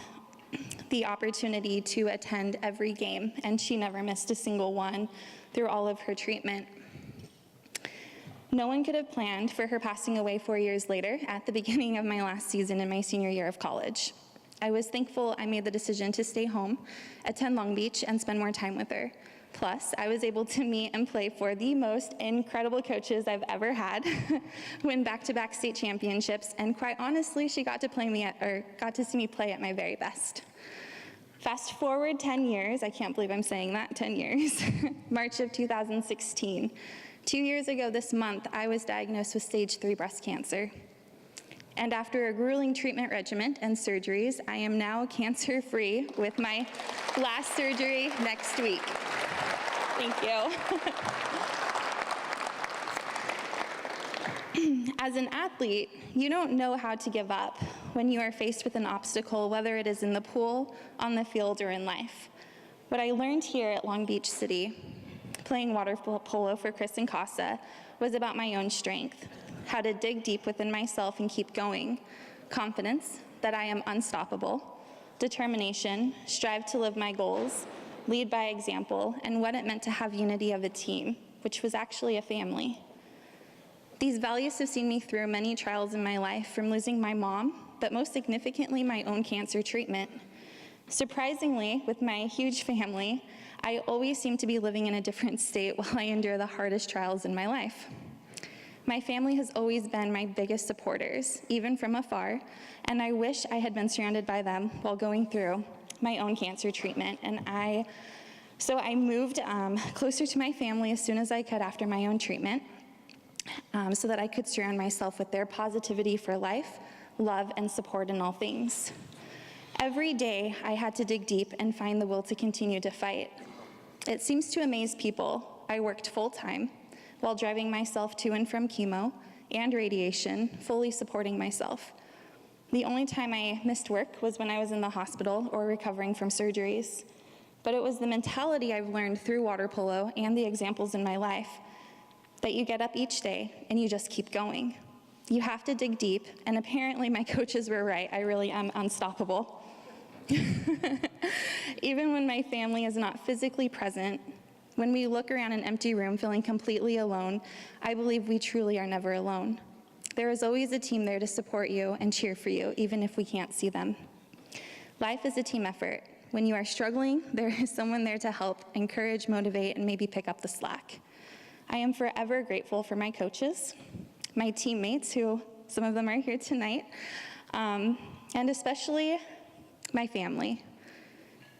the opportunity to attend every game, and she never missed a single one through all of her treatment. No one could have planned for her passing away 4 years later at the beginning of my last season in my senior year of college. I was thankful I made the decision to stay home, attend Long Beach, and spend more time with her. Plus, I was able to meet and play for the most incredible coaches I've ever had, win back-to-back state championships, and quite honestly, she got to see me play at my very best. Fast forward 10 years, I can't believe I'm saying that, 10 years, March of 2016. 2 years ago this month, I was diagnosed with stage 3 breast cancer. And after a grueling treatment regimen and surgeries, I am now cancer-free with my last surgery next week. Thank you. As an athlete, you don't know how to give up when you are faced with an obstacle, whether it is in the pool, on the field, or in life. What I learned here at Long Beach City, playing water polo for Chris and Casa, was about my own strength, how to dig deep within myself and keep going, confidence that I am unstoppable, determination, strive to live my goals, lead by example, and what it meant to have unity of a team, which was actually a family. These values have seen me through many trials in my life, from losing my mom, but most significantly, my own cancer treatment. Surprisingly, with my huge family, I always seem to be living in a different state while I endure the hardest trials in my life. My family has always been my biggest supporters, even from afar, and I wish I had been surrounded by them while going through my own cancer treatment. So I moved closer to my family as soon as I could after my own treatment, so that I could surround myself with their positivity for life, love, and support in all things. Every day, I had to dig deep and find the will to continue to fight. It seems to amaze people, I worked full-time while driving myself to and from chemo and radiation, fully supporting myself. The only time I missed work was when I was in the hospital or recovering from surgeries. But it was the mentality I've learned through water polo and the examples in my life that you get up each day and you just keep going. You have to dig deep, and apparently my coaches were right. I really am unstoppable. Even when my family is not physically present, when we look around an empty room feeling completely alone, I believe we truly are never alone. There is always a team there to support you and cheer for you, even if we can't see them. Life is a team effort. When you are struggling, there is someone there to help, encourage, motivate, and maybe pick up the slack. I am forever grateful for my coaches, my teammates, who some of them are here tonight, and especially my family.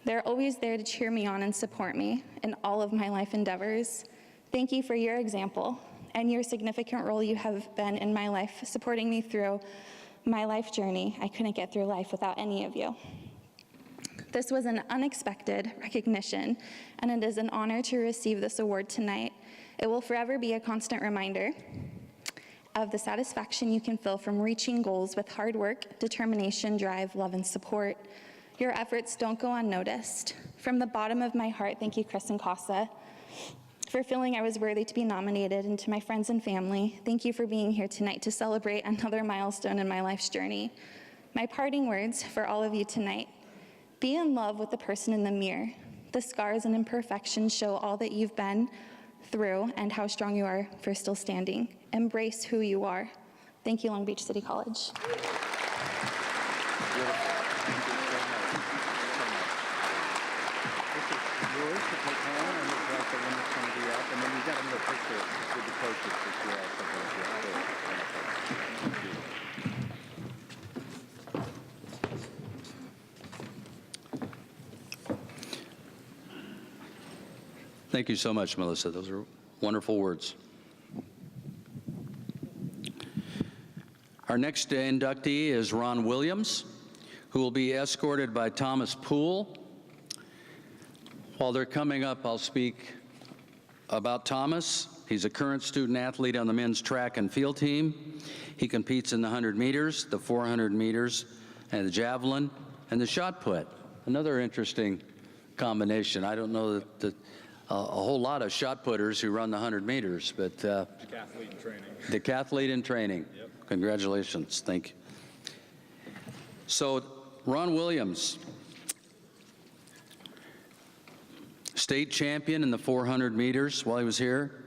They're always there to cheer me on and support me in all of my life endeavors. Thank you for your example and your significant role you have been in my life, supporting me through my life journey. I couldn't get through life without any of you. This was an unexpected recognition, and it is an honor to receive this award tonight. It will forever be a constant reminder of the satisfaction you can feel from reaching goals with hard work, determination, drive, love, and support. Your efforts don't go unnoticed. From the bottom of my heart, thank you, Chris and Casa, for feeling I was worthy to be nominated, and to my friends and family, thank you for being here tonight to celebrate another milestone in my life's journey. My parting words for all of you tonight: be in love with the person in the mirror. The scars and imperfections show all that you've been through and how strong you are for still standing. Embrace who you are. Thank you, Long Beach City College. Thank you so much, Melissa. Those are wonderful words. Our next inductee is Ron Williams, who will be escorted by Thomas Poole. While they're coming up, I'll speak about Thomas. He's a current student athlete on the men's track and field team. He competes in the 100 meters, the 400 meters, and the javelin, and the shot put. Another interesting combination. I don't know that a whole lot of shot putters who run the 100 meters, but Decathlete in training. Decathlete in training. Yep. Congratulations. Thank you. So, Ron Williams, state champion in the 400 meters while he was here.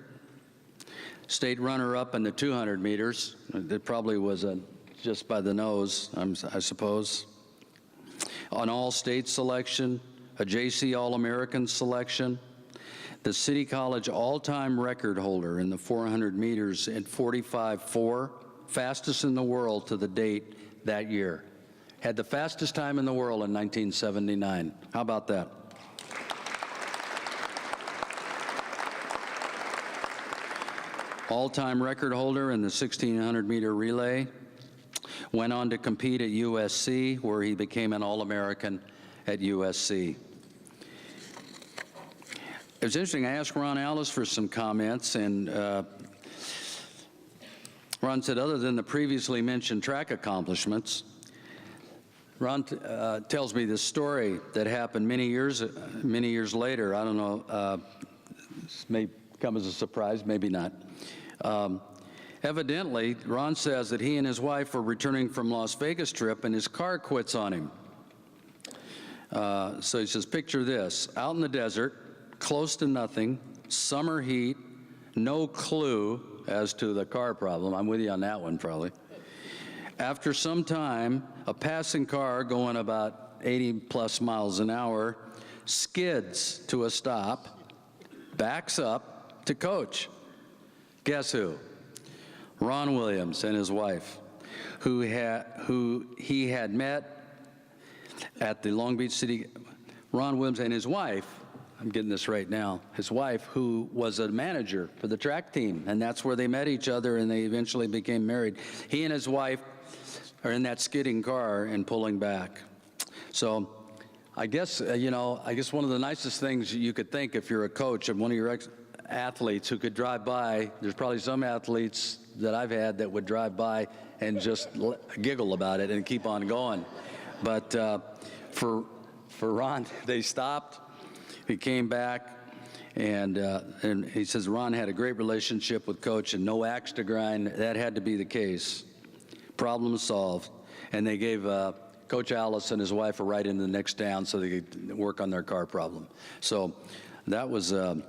State runner-up in the 200 meters. That probably was just by the nose, I suppose. An all-state selection, a JC All-American selection. The City College all-time record holder in the 400 meters at 45.4, fastest in the world to the date that year. Had the fastest time in the world in 1979. How about that? All-time record holder in the 1,600-meter relay. Went on to compete at USC, where he became an All-American at USC. It was interesting. I asked Ron Alice for some comments, and Ron said, other than the previously mentioned track accomplishments, Ron tells me this story that happened many years later. I don't know, this may come as a surprise, maybe not. Evidently, Ron says that he and his wife were returning from Las Vegas trip and his car quits on him. So he says, picture this, out in the desert, close to nothing, summer heat, no clue as to the car problem. I'm with you on that one, probably. After some time, a passing car going about 80+ miles an hour skids to a stop, backs up to coach. Guess who? Ron Williams and his wife, who he had met at the Long Beach City. Ron Williams and his wife, I'm getting this right now, his wife, who was a manager for the track team, and that's where they met each other, and they eventually became married. He and his wife are in that skidding car and pulling back. So I guess, I guess one of the nicest things you could think if you're a coach of one of your athletes who could drive by, there's probably some athletes that I've had that would drive by and just giggle about it and keep on going. But for Ron, they stopped. He came back, and he says Ron had a great relationship with Coach and no axe to grind. That had to be the case. Problem solved. And they gave Coach Alice and his wife a ride into the next town so they could work on their car problem. So that was a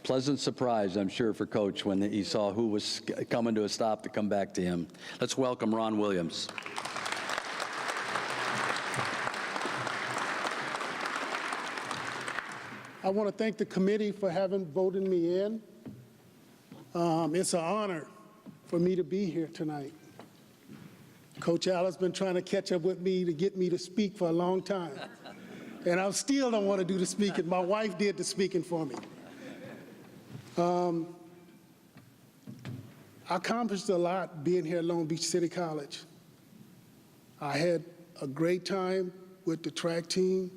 pleasant surprise, I'm sure, for Coach when he saw who was coming to a stop to come back to him. Let's welcome Ron Williams. I want to thank the committee for having voted me in. It's an honor for me to be here tonight. Coach Allen's been trying to catch up with me to get me to speak for a long time. And I still don't want to do the speaking. My wife did the speaking for me. I accomplished a lot being here at Long Beach City College. I had a great time with the track team.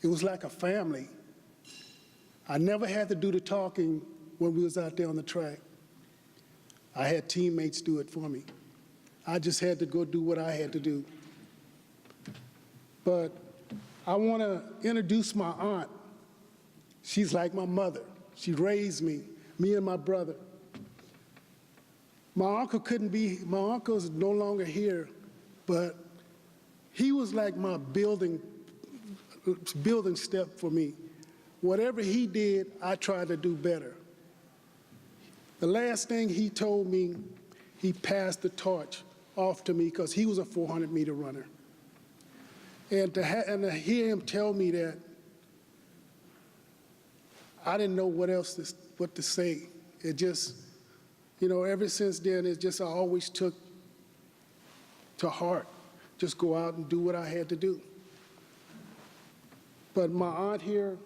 It was like a family. I never had to do the talking when we was out there on the track. I had teammates do it for me. I just had to go do what I had to do. But I want to introduce my aunt. She's like my mother. She raised me and my brother. My uncle's no longer here, but he was like my building step for me. Whatever he did, I tried to do better. The last thing he told me, he passed the torch off to me because he was a 400-meter runner. And to hear him tell me that, I didn't know what to say. It just, ever since then, I always took to heart, just go out and do what I had to do. But my aunt here,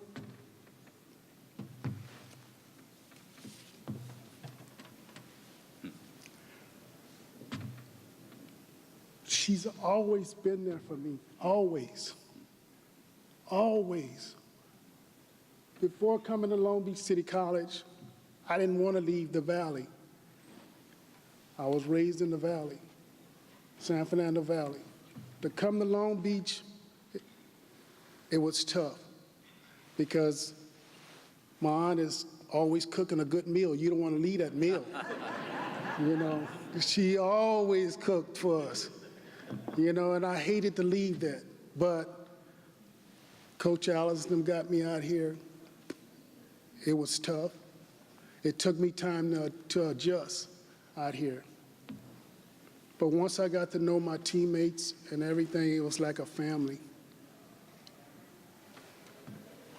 she's always been there for me, always, always. Before coming to Long Beach City College, I didn't want to leave the Valley. I was raised in the Valley, San Fernando Valley. To come to Long Beach, it was tough because my aunt is always cooking a good meal. You don't want to leave that meal. She always cooked for us. And I hated to leave that. But Coach Allison got me out here. It was tough. It took me time to adjust out here. But once I got to know my teammates and everything, it was like a family.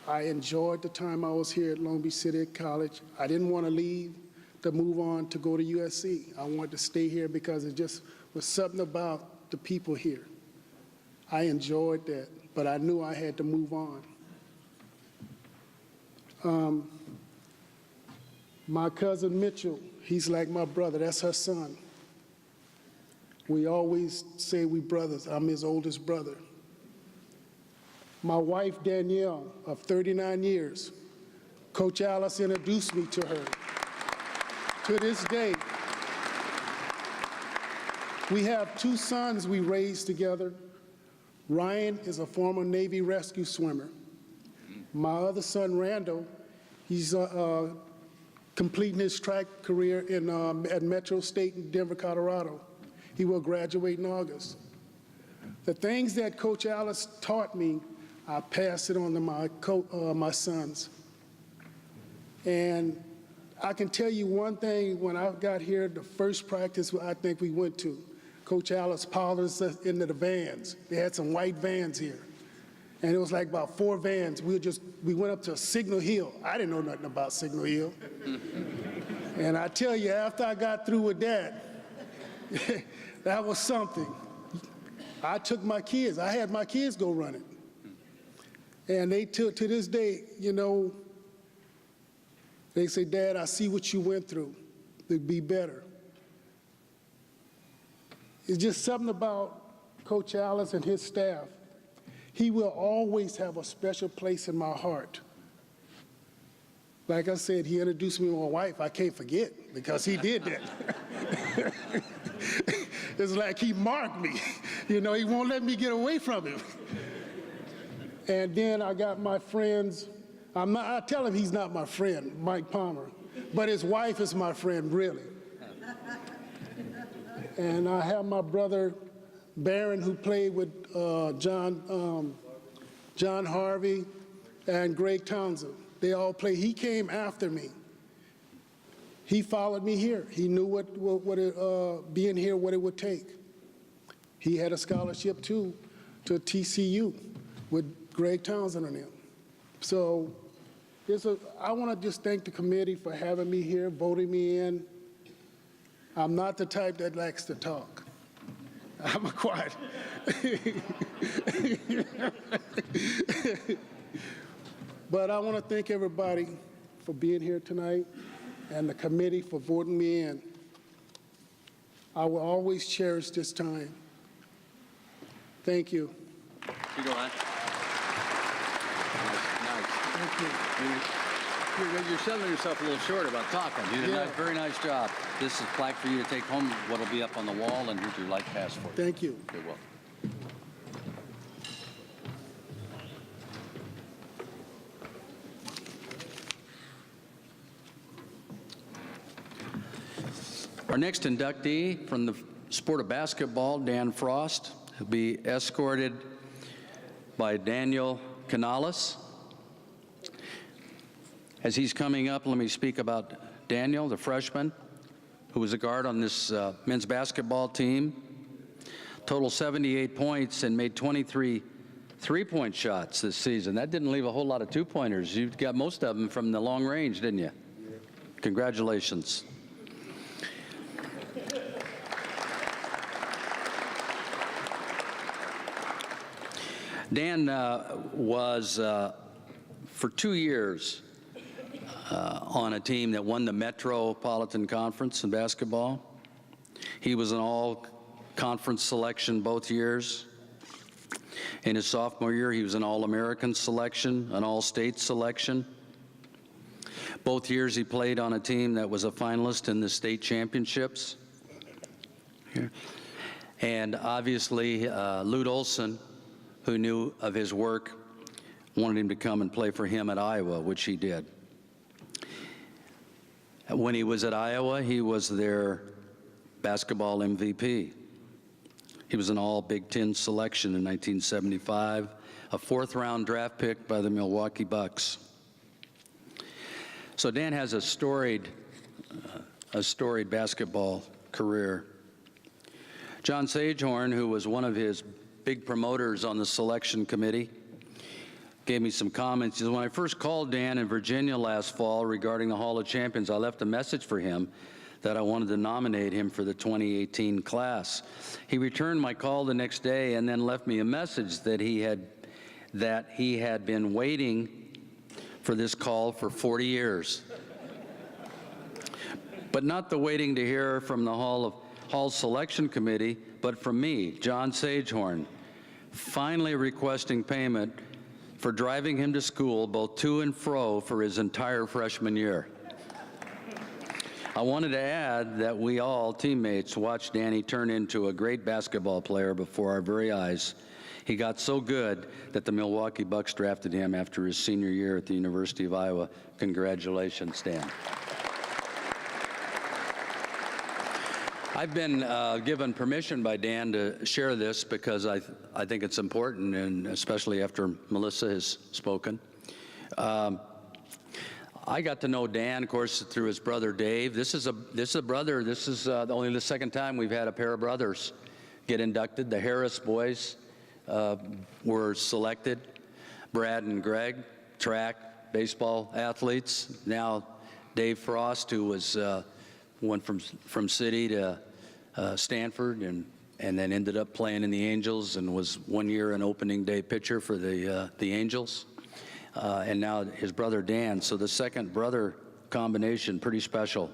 I enjoyed the time I was here at Long Beach City College. I didn't want to leave to move on to go to USC. I wanted to stay here because it just was something about the people here. I enjoyed that, but I knew I had to move on. My cousin Mitchell, he's like my brother. That's her son. We always say we brothers. I'm his oldest brother. My wife, Danielle, of 39 years, Coach Alice introduced me to her. To this day, we have 2 sons we raised together. Ryan is a former Navy rescue swimmer. My other son, Randall, he's completing his track career at Metro State in Denver, Colorado. He will graduate in August. The things that Coach Alice taught me, I passed it on to my sons. And I can tell you one thing, when I got here, the first practice I think we went to, Coach Alice piled us into the vans. They had some white vans here. And it was like about 4 vans. We went up to Signal Hill. I didn't know nothing about Signal Hill. And I tell you, after I got through with that, that was something. I took my kids. I had my kids go run it. And they to this day, they say, Dad, I see what you went through. It'd be better. It's just something about Coach Alice and his staff. He will always have a special place in my heart. Like I said, he introduced me to my wife. I can't forget because he did that. It's like he marked me. He won't let me get away from him. And then I got my friends. I tell him he's not my friend, Mike Palmer, but his wife is my friend, really. And I have my brother, Barron, who played with John Harvey and Greg Townsend. They all play. He came after me. He followed me here. He knew what being here, what it would take. He had a scholarship, too, to TCU with Greg Townsend and him. So I want to just thank the committee for having me here, voting me in. I'm not the type that likes to talk. I'm a quiet. But I want to thank everybody for being here tonight and the committee for voting me in. I will always cherish this time. Thank you. You go on. Nice. Thank you. You're selling yourself a little short about talking. You did a very nice job. This is a plaque for you to take home, what'll be up on the wall, and here's your life pass for you. Thank you. You're welcome. Our next inductee from the sport of basketball, Dan Frost, will be escorted by Daniel Canales. As he's coming up, let me speak about Daniel, the freshman, who was a guard on this men's basketball team. Total 78 points and made 23 three-point shots this season. That didn't leave a whole lot of two-pointers. You got most of them from the long range, didn't you? Congratulations. Dan was, for 2 years, on a team that won the Metropolitan Conference in basketball. He was an all-conference selection both years. In his sophomore year, he was an All-American selection, an All-State selection. Both years he played on a team that was a finalist in the state championships. And obviously, Lute Olson, who knew of his work, wanted him to come and play for him at Iowa, which he did. When he was at Iowa, he was their basketball MVP. He was an all-Big Ten selection in 1975, a fourth-round draft pick by the Milwaukee Bucks. So Dan has a storied basketball career. John Sagehorn, who was one of his big promoters on the selection committee, gave me some comments. He said, when I first called Dan in Virginia last fall regarding the Hall of Champions, I left a message for him that I wanted to nominate him for the 2018 class. He returned my call the next day and then left me a message that he had been waiting for this call for 40 years. But not the waiting to hear from the Hall Selection Committee, but from me, John Sagehorn, finally requesting payment for driving him to school both to and fro for his entire freshman year. I wanted to add that we all, teammates, watched Danny turn into a great basketball player before our very eyes. He got so good that the Milwaukee Bucks drafted him after his senior year at the University of Iowa. Congratulations, Dan. I've been given permission by Dan to share this because I think it's important, and especially after Melissa has spoken. I got to know Dan, of course, through his brother Dave. This is a brother. This is only the second time we've had a pair of brothers get inducted. The Harris boys were selected. Brad and Greg, track, baseball athletes. Now Dave Frost, who was went from City to Stanford and then ended up playing in the Angels and was 1 year an opening day pitcher for the Angels. And now his brother Dan. So the second brother combination, pretty special.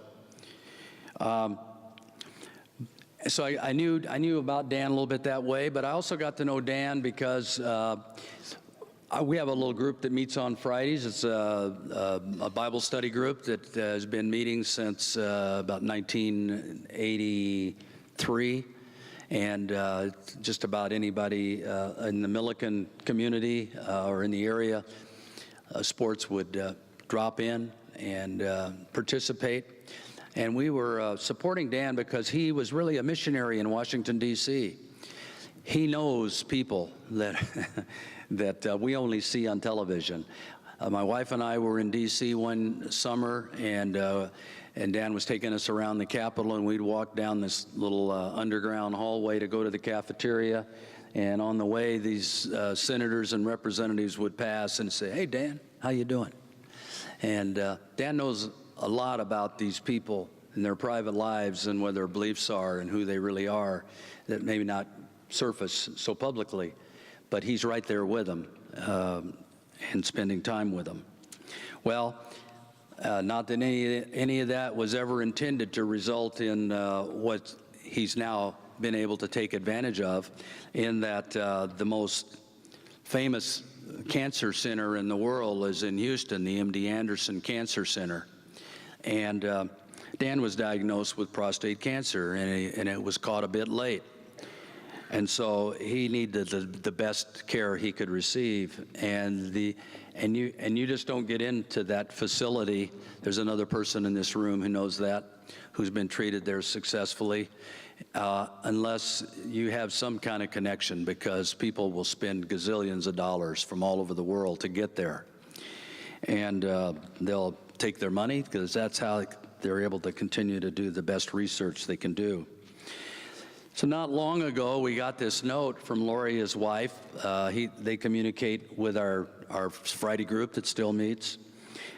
So I knew about Dan a little bit that way, but I also got to know Dan because we have a little group that meets on Fridays. It's a Bible study group that has been meeting since about 1983. And just about anybody in the Milliken community or in the area, sports would drop in and participate. And we were supporting Dan because he was really a missionary in Washington, D.C. He knows people that that we only see on television. My wife and I were in D.C. one summer, and Dan was taking us around the Capitol, and we'd walk down this little underground hallway to go to the cafeteria. And on the way, these senators and representatives would pass and say, "Hey, Dan, How you doing? And Dan knows a lot about these people and their private lives and what their beliefs are and who they really are that maybe not surface so publicly, but he's right there with them and spending time with them. Well, not that any of that was ever intended to result in what he's now been able to take advantage of, in that the most famous cancer center in the world is in Houston, the MD Anderson Cancer Center. And Dan was diagnosed with prostate cancer, and it was caught a bit late. And so he needed the best care he could receive. And you just don't get into that facility. There's another person in this room who knows that, who's been treated there successfully, unless you have some kind of connection, because people will spend gazillions of dollars from all over the world to get there. And they'll take their money, because that's how they're able to continue to do the best research they can do. So not long ago, we got this note from Lori, his wife. They communicate with our Friday group that still meets.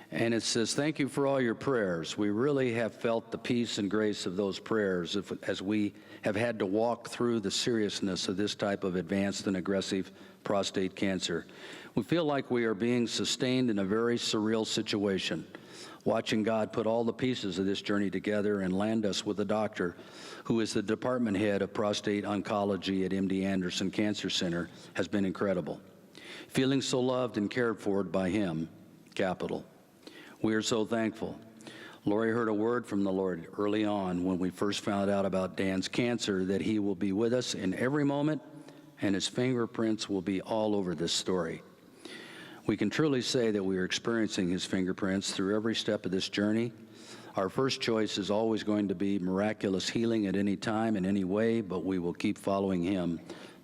And it says, "Thank you for all your prayers. We really have felt the peace and grace of those prayers as we have had to walk through the seriousness of this type of advanced and aggressive prostate cancer. We feel like we are being sustained in a very surreal situation, watching God put all the pieces of this journey together and land us with a doctor who is the department head of prostate oncology at MD Anderson Cancer Center has been incredible. Feeling so loved and cared for by him, capital. We are so thankful. Lori heard a word from the Lord early on when we first found out about Dan's cancer, that he will be with us in every moment and his fingerprints will be all over this story. We can truly say that we are experiencing his fingerprints through every step of this journey. Our first choice is always going to be miraculous healing at any time, in any way, but we will keep following him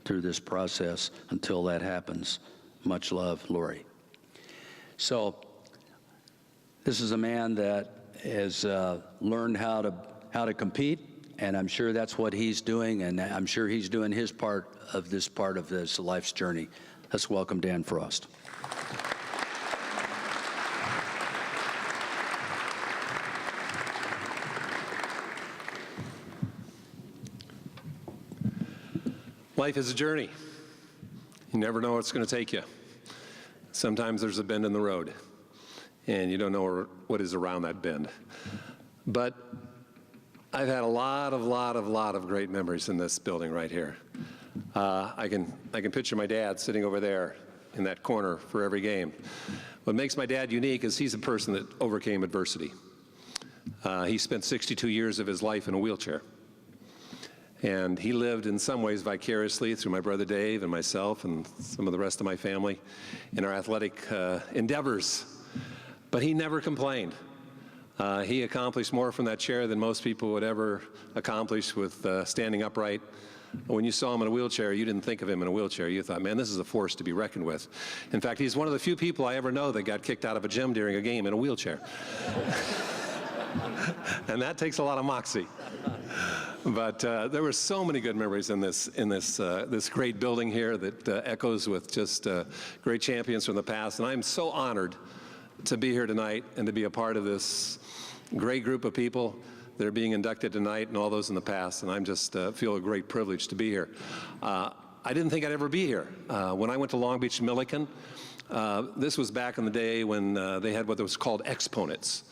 through this process until that happens. Much love, Lori." So this is a man that has learned how to compete, and I'm sure that's what he's doing, and I'm sure he's doing his part of this life's journey. Let's welcome Dan Frost. Life is a journey. You never know where it's going to take you. Sometimes there's a bend in the road, and you don't know what is around that bend. But I've had a lot of great memories in this building right here. I can picture my dad sitting over there in that corner for every game. What makes my dad unique is he's a person that overcame adversity. He spent 62 years of his life in a wheelchair. And he lived in some ways vicariously through my brother Dave and myself and some of the rest of my family in our athletic endeavors. But he never complained. He accomplished more from that chair than most people would ever accomplish with standing upright. When you saw him in a wheelchair, you didn't think of him in a wheelchair. You thought, man, this is a force to be reckoned with. In fact, he's one of the few people I ever know that got kicked out of a gym during a game in a wheelchair. And that takes a lot of moxie. But there were so many good memories in this great building here that echoes with just great champions from the past. And I'm so honored to be here tonight and to be a part of this great group of people that are being inducted tonight and all those in the past. And I'm just feel a great privilege to be here. I didn't think I'd ever be here. When I went to Long Beach Millikan, this was back in the day when they had what was called exponents.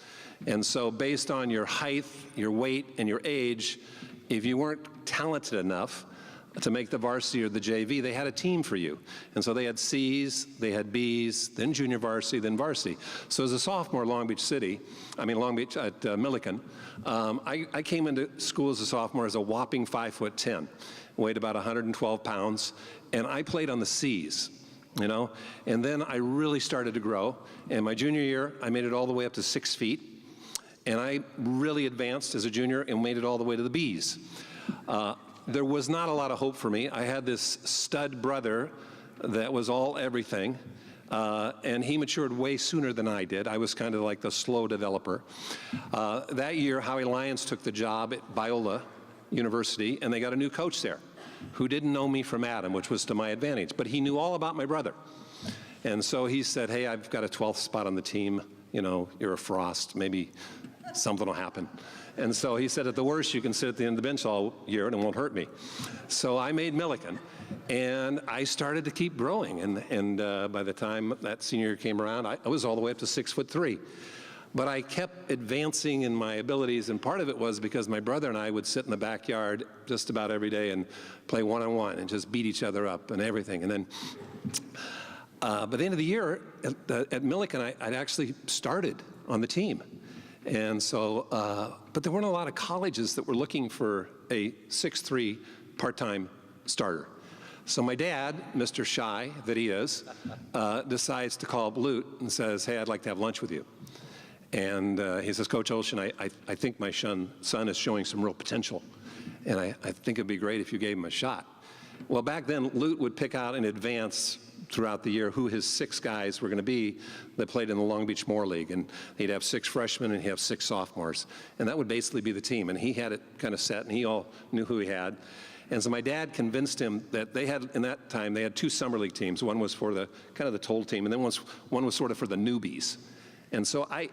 And so based on your height, your weight, and your age, if you weren't talented enough to make the varsity or the JV, they had a team for you. And so they had C's, they had B's, then junior varsity, then varsity. So as a sophomore at Long Beach at Millikan, I came into school as a sophomore as a whopping 5'10", weighed about 112 pounds, and I played on the C's. You know, and then I really started to grow. And my junior year, I made it all the way up to 6 feet. And I really advanced as a junior and made it all the way to the B's. There was not a lot of hope for me. I had this stud brother that was all everything, and he matured way sooner than I did. I was kind of like the slow developer. That year, Howie Lyons took the job at Biola University, and they got a new coach there who didn't know me from Adam, which was to my advantage, but he knew all about my brother. And so he said, hey, I've got a 12th spot on the team. You know, you're a Frost. Maybe something will happen. And so he said, at the worst, you can sit at the end of the bench all year and it won't hurt me. So I made Millikan, and I started to keep growing. And by the time that senior year came around, I was all the way up to 6'3". But I kept advancing in my abilities, and part of it was because my brother and I would sit in the backyard just about every day and play one-on-one and just beat each other up and everything. And then by the end of the year at Millikan, I'd actually started on the team. And so, but there weren't a lot of colleges that were looking for a 6'3" part-time starter. So my dad, Mr. Shy that he is, decides to call up Lute and says, hey, I'd like to have lunch with you. And he says, Coach Olshan, I think my son is showing some real potential, and I think it'd be great if you gave him a shot. Well, back then, Lute would pick out in advance throughout the year who his 6 guys were going to be that played in the Long Beach Moore League. And he'd have 6 freshmen and he'd have 6 sophomores. And that would basically be the team. And he had it kind of set, and he all knew who he had. And so my dad convinced him that they had, in that time, they had 2 summer league teams. One was for the kind of the total team, and then one was sort of for the newbies. And so I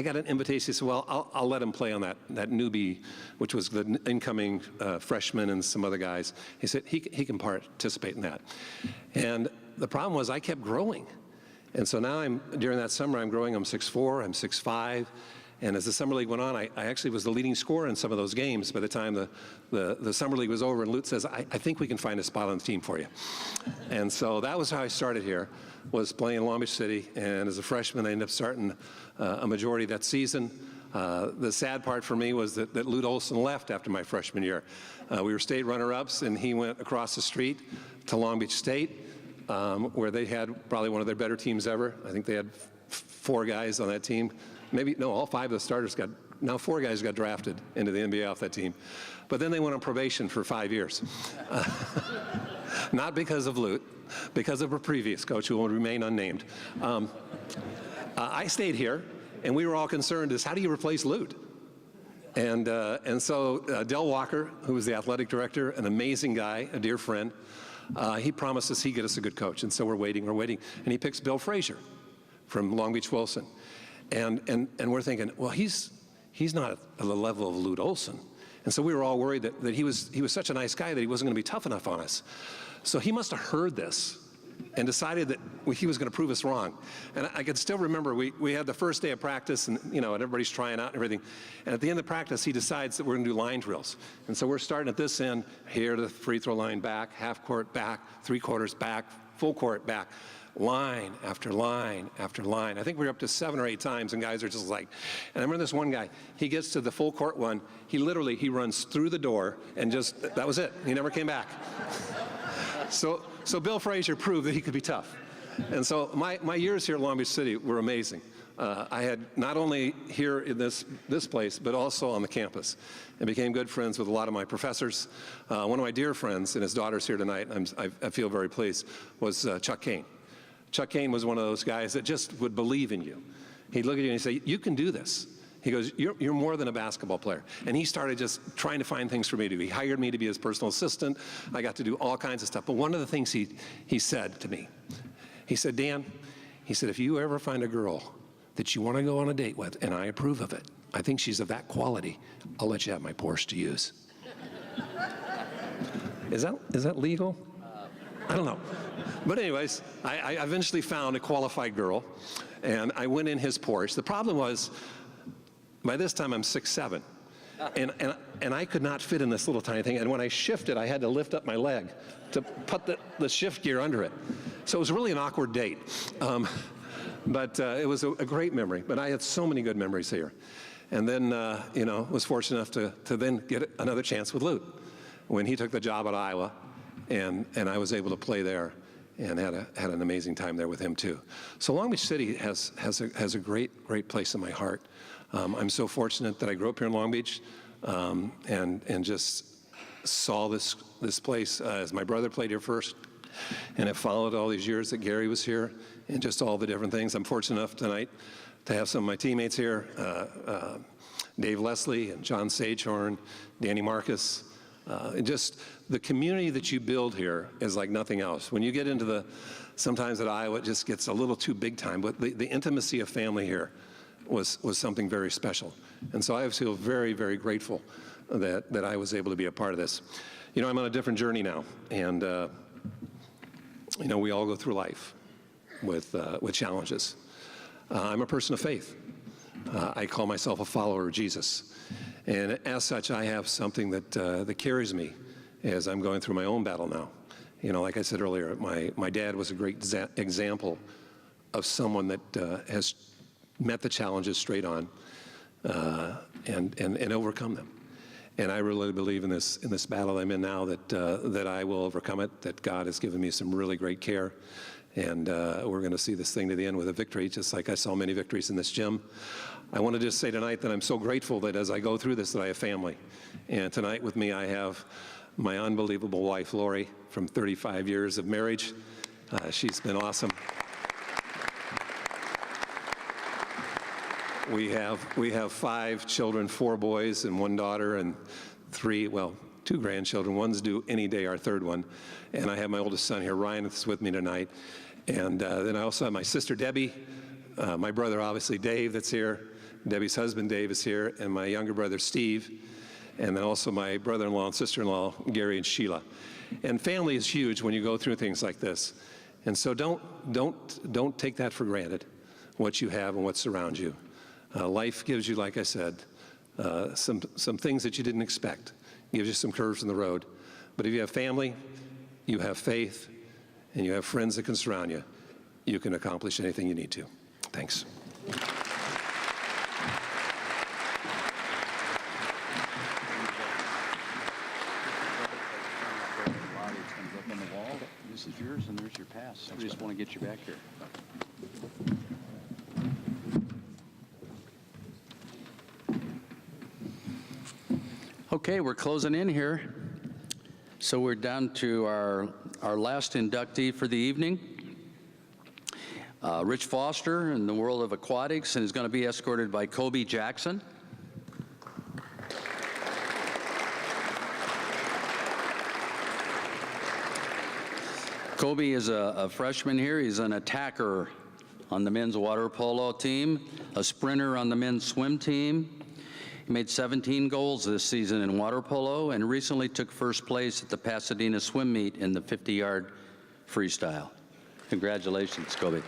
got an invitation. He said, well, I'll let him play on that newbie, which was the incoming freshman and some other guys. He said he can participate in that. And the problem was I kept growing. And so now during that summer, I'm growing. I'm 6'4", I'm 6'5". And as the summer league went on, I actually was the leading scorer in some of those games by the time the summer league was over. And Lute says, I think we can find a spot on the team for you. And so that was how I started here, was playing in Long Beach City. And as a freshman, I ended up starting a majority of that season. The sad part for me was that Lute Olson left after my freshman year. We were state runner-ups, and he went across the street to Long Beach State, where they had probably one of their better teams ever. I think they had 4 guys on that team. Maybe, no, all 5 of the starters now 4 guys got drafted into the NBA off that team. But then they went on probation for 5 years. Not because of Lute, because of a previous coach who will remain unnamed. I stayed here, and we were all concerned is how do you replace Lute? And so Del Walker, who was the athletic director, an amazing guy, a dear friend, he promised us he'd get us a good coach. And so we're waiting, and he picks Bill Frazier from Long Beach Wilson. And we're thinking, well, he's not at the level of Lute Olson. And so we were all worried that he was such a nice guy that he wasn't going to be tough enough on us. So he must have heard this and decided that he was going to prove us wrong. And I can still remember we had the first day of practice, and and everybody's trying out and everything. And at the end of practice, he decides that we're going to do line drills. And so we're starting at this end, here to the free throw line, back, half court, back, 3/4 back, full court, back. Line after line after line. I think we were up to 7 or 8 times, and guys are just like, and I remember this one guy, he gets to the full court one, he runs through the door, and that was it. He never came back. So Bill Frazier proved that he could be tough. And so my years here at Long Beach City were amazing. I had not only here in this place, but also on the campus, and became good friends with a lot of my professors. One of my dear friends, and his daughter's here tonight, I feel very pleased, was Chuck Kane. Chuck Kane was one of those guys that just would believe in you. He'd look at you and he'd say, you can do this. He goes, you're more than a basketball player. And he started just trying to find things for me to do. He hired me to be his personal assistant. I got to do all kinds of stuff. But one of the things he said to me, he said, Dan, he said, if you ever find a girl that you want to go on a date with, and I approve of it, I think she's of that quality, I'll let you have my Porsche to use. Is that legal? I don't know. But anyways, I eventually found a qualified girl, and I went in his Porsche. The problem was, by this time I'm 6'7", and I could not fit in this little tiny thing. And when I shifted, I had to lift up my leg to put the shift gear under it. So it was really an awkward date. But it was a great memory. But I had so many good memories here. And then, was fortunate enough to then get another chance with Lute when he took the job at Iowa. And I was able to play there and had an amazing time there with him too. So Long Beach City has a great place in my heart. I'm so fortunate that I grew up here in Long Beach and just saw this place as my brother played here first, and have followed all these years that Gary was here and just all the different things. I'm fortunate enough tonight to have some of my teammates here, Dave Leslie and John Sagehorn, Danny Marcus. Just the community that you build here is like nothing else. When you get into Sometimes at Iowa, it just gets a little too big time, but the intimacy of family here was something very special. And so I feel very, very grateful that I was able to be a part of this. You know, I'm on a different journey now, and you know, we all go through life with challenges. I'm a person of faith. I call myself a follower of Jesus. And as such, I have something that carries me as I'm going through my own battle now. You know, like I said earlier, my dad was a great example of someone that has met the challenges straight on and overcome them. And I really believe in this battle I'm in now that I will overcome it, that God has given me some really great care. And we're going to see this thing to the end with a victory, just like I saw many victories in this gym. I want to just say tonight that I'm so grateful that as I go through this, that I have family. And tonight with me, I have my unbelievable wife, Lori, from 35 years of marriage. She's been awesome. We have 5 children, 4 boys and 1 daughter, and 2 grandchildren. One's due any day, our 3rd one. And I have my oldest son here, Ryan, that's with me tonight. And then I also have my sister, Debbie, my brother, obviously, Dave, that's here. Debbie's husband, Dave, is here, and my younger brother, Steve, and then also my brother-in-law and sister-in-law, Gary and Sheila. And family is huge when you go through things like this. And so don't take that for granted, what you have and what's around you. Life gives you, like I said, some things that you didn't expect. It gives you some curves in the road. But if you have family, you have faith, and you have friends that can surround you, you can accomplish anything you need to. Thanks. This is yours, and there's your pass. We just want to get you back here. Okay, we're closing in here. So we're down to our last inductee for the evening. Rich Foster in the world of aquatics, and is going to be escorted by Kobe Jackson. Kobe is a freshman here. He's an attacker on the men's water polo team, a sprinter on the men's swim team. He made 17 goals this season in water polo and recently took first place at the Pasadena swim meet in the 50-yard freestyle. Congratulations, Kobe.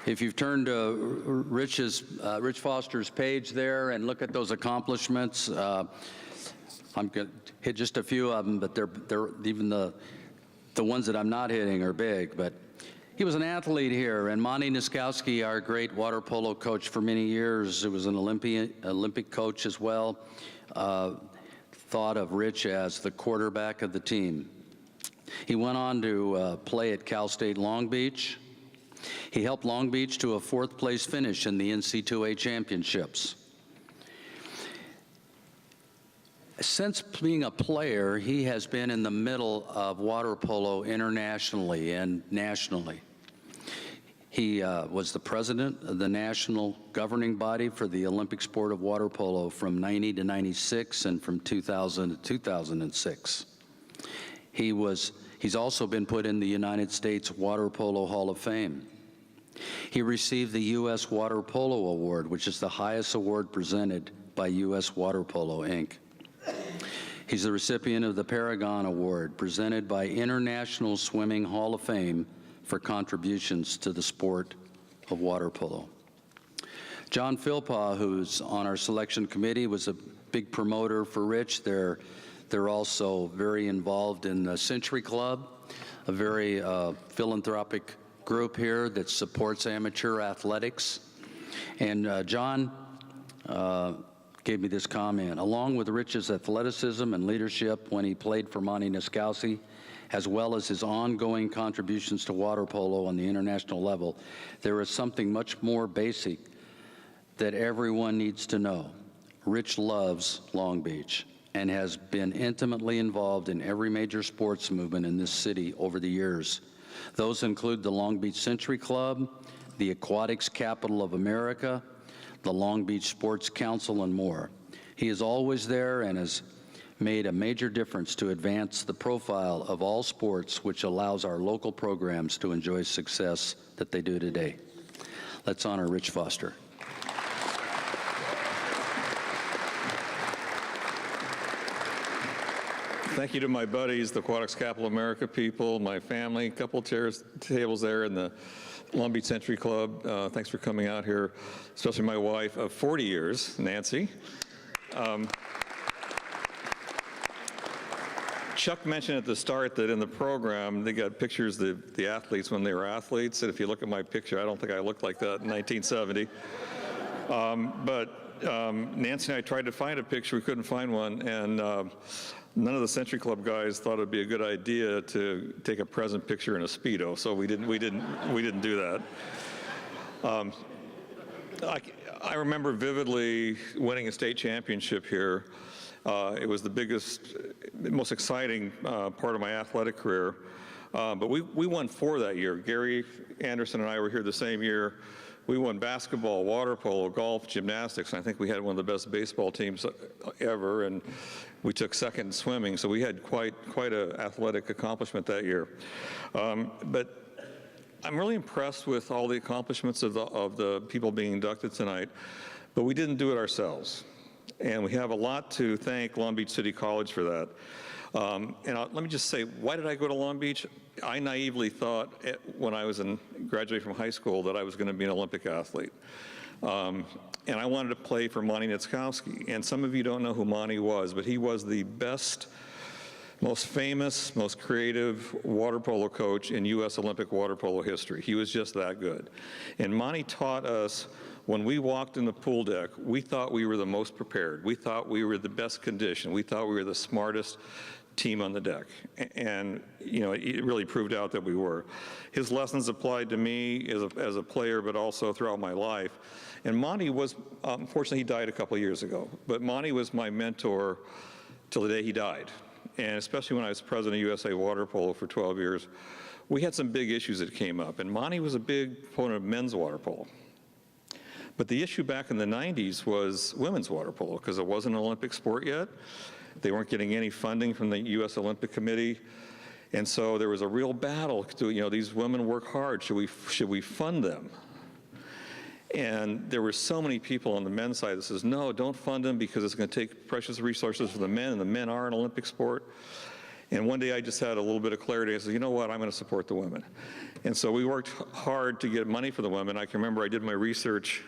If you've turned to Rich Foster's page there and look at those accomplishments, I'm going to hit just a few of them, but they're even the ones that I'm not hitting are big. But he was an athlete here, and Monty Niskowski, our great water polo coach for many years, who was an Olympic coach as well, thought of Rich as the quarterback of the team. He went on to play at Cal State Long Beach. He helped Long Beach to a 4th place finish in the NC2A championships. Since being a player, he has been in the middle of water polo internationally and nationally. He was the president of the national governing body for the Olympic sport of water polo from 90 to 96 and from 2000 to 2006. He's also been put in the United States Water Polo Hall of Fame. He received the U.S. Water Polo Award, which is the highest award presented by U.S. Water Polo, Inc. He's the recipient of the Paragon Award, presented by International Swimming Hall of Fame for contributions to the sport of water polo. John Philpott, who's on our selection committee, was a big promoter for Rich. They're also very involved in the Century Club, a very philanthropic group here that supports amateur athletics. And John gave me this comment. Along with Rich's athleticism and leadership when he played for Monty Niskowski, as well as his ongoing contributions to water polo on the international level, there is something much more basic that everyone needs to know. Rich loves Long Beach and has been intimately involved in every major sports movement in this city over the years. Those include the Long Beach Century Club, the Aquatics Capital of America, the Long Beach Sports Council, and more. He is always there and has made a major difference to advance the profile of all sports, which allows our local programs to enjoy success that they do today. Let's honor Rich Foster. Thank you to my buddies, the Aquatics Capital America people, my family, a couple tables there in the Long Beach Century Club. Thanks for coming out here, especially my wife of 40 years, Nancy. Chuck mentioned at the start that in the program, they got pictures of the athletes when they were athletes. And if you look at my picture, I don't think I looked like that in 1970. Nancy and I tried to find a picture. We couldn't find one. And none of the Century Club guys thought it'd be a good idea to take a present picture in a Speedo. So we didn't do that. I remember vividly winning a state championship here. It was the biggest, most exciting part of my athletic career. But we won 4 that year. Gary Anderson and I were here the same year. We won basketball, water polo, golf, gymnastics, and I think we had one of the best baseball teams ever, and we took second in swimming, so we had quite an athletic accomplishment that year. But I'm really impressed with all the accomplishments of the people being inducted tonight, but we didn't do it ourselves. And we have a lot to thank Long Beach City College for that. Let me just say, why did I go to Long Beach? I naively thought when I was graduating from high school that I was going to be an Olympic athlete. And I wanted to play for Monty Nitzkowski. And some of you don't know who Monty was, but he was the best, most famous, most creative water polo coach in U.S. Olympic water polo history. He was just that good. And Monty taught us, when we walked in the pool deck, we thought we were the most prepared. We thought we were the best conditioned. We thought we were the smartest team on the deck. And, you know, it really proved out that we were. His lessons applied to me as a player, but also throughout my life. And Monty was, unfortunately, he died a couple years ago, but Monty was my mentor till the day he died. And especially when I was president of USA Water Polo for 12 years, we had some big issues that came up. And Monty was a big proponent of men's water polo. But the issue back in the 90s was women's water polo, because it wasn't an Olympic sport yet. They weren't getting any funding from the U.S. Olympic Committee. And so there was a real battle to, you know, these women work hard. Should we fund them? And there were so many people on the men's side that says, no, don't fund them because it's going to take precious resources from the men, and the men are an Olympic sport. And one day I just had a little bit of clarity. I said, you know what, I'm going to support the women. And so we worked hard to get money for the women. I can remember I did my research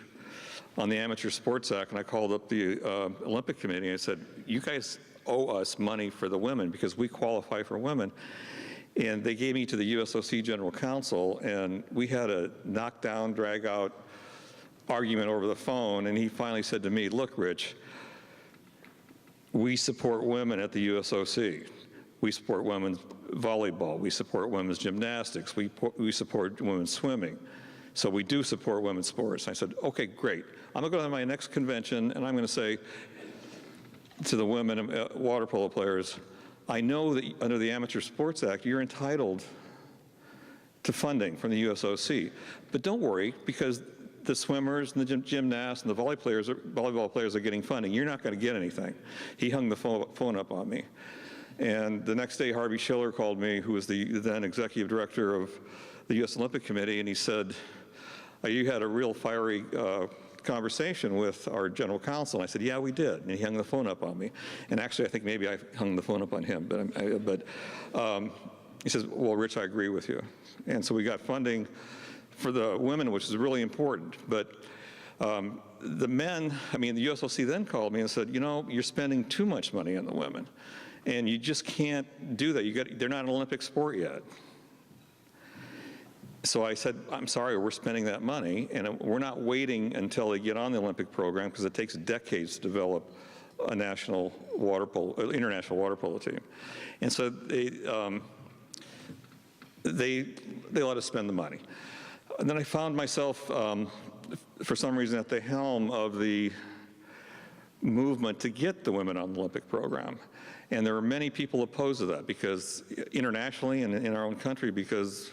on the Amateur Sports Act, and I called up the Olympic Committee, and I said, you guys owe us money for the women because we qualify for women. And they gave me to the USOC General Counsel, and we had a knockdown, drag-out argument over the phone, and he finally said to me, look, Rich, we support women at the USOC. We support women's volleyball. We support women's gymnastics. We support women's swimming. So we do support women's sports. I said, okay, great. I'm going to go to my next convention, and I'm going to say to the women water polo players, I know that under the Amateur Sports Act, you're entitled to funding from the USOC. But don't worry, because the swimmers and the gymnasts and the volleyball players are getting funding. You're not going to get anything. He hung the phone up on me. And the next day, Harvey Schiller called me, who was the then executive director of the U.S. Olympic Committee, and he said, you had a real fiery conversation with our general counsel. And I said, yeah, we did. And he hung the phone up on me. And actually, I think maybe I hung the phone up on him. But he says, well, Rich, I agree with you. And so we got funding for the women, which is really important. But the men, the USOC then called me and said, you know, you're spending too much money on the women. And you just can't do that. They're not an Olympic sport yet. So I said, I'm sorry, we're spending that money, and we're not waiting until they get on the Olympic program, because it takes decades to develop a international water polo team. And so they let us spend the money. And then I found myself, for some reason, at the helm of the movement to get the women on the Olympic program. And there were many people opposed to that, because internationally and in our own country, because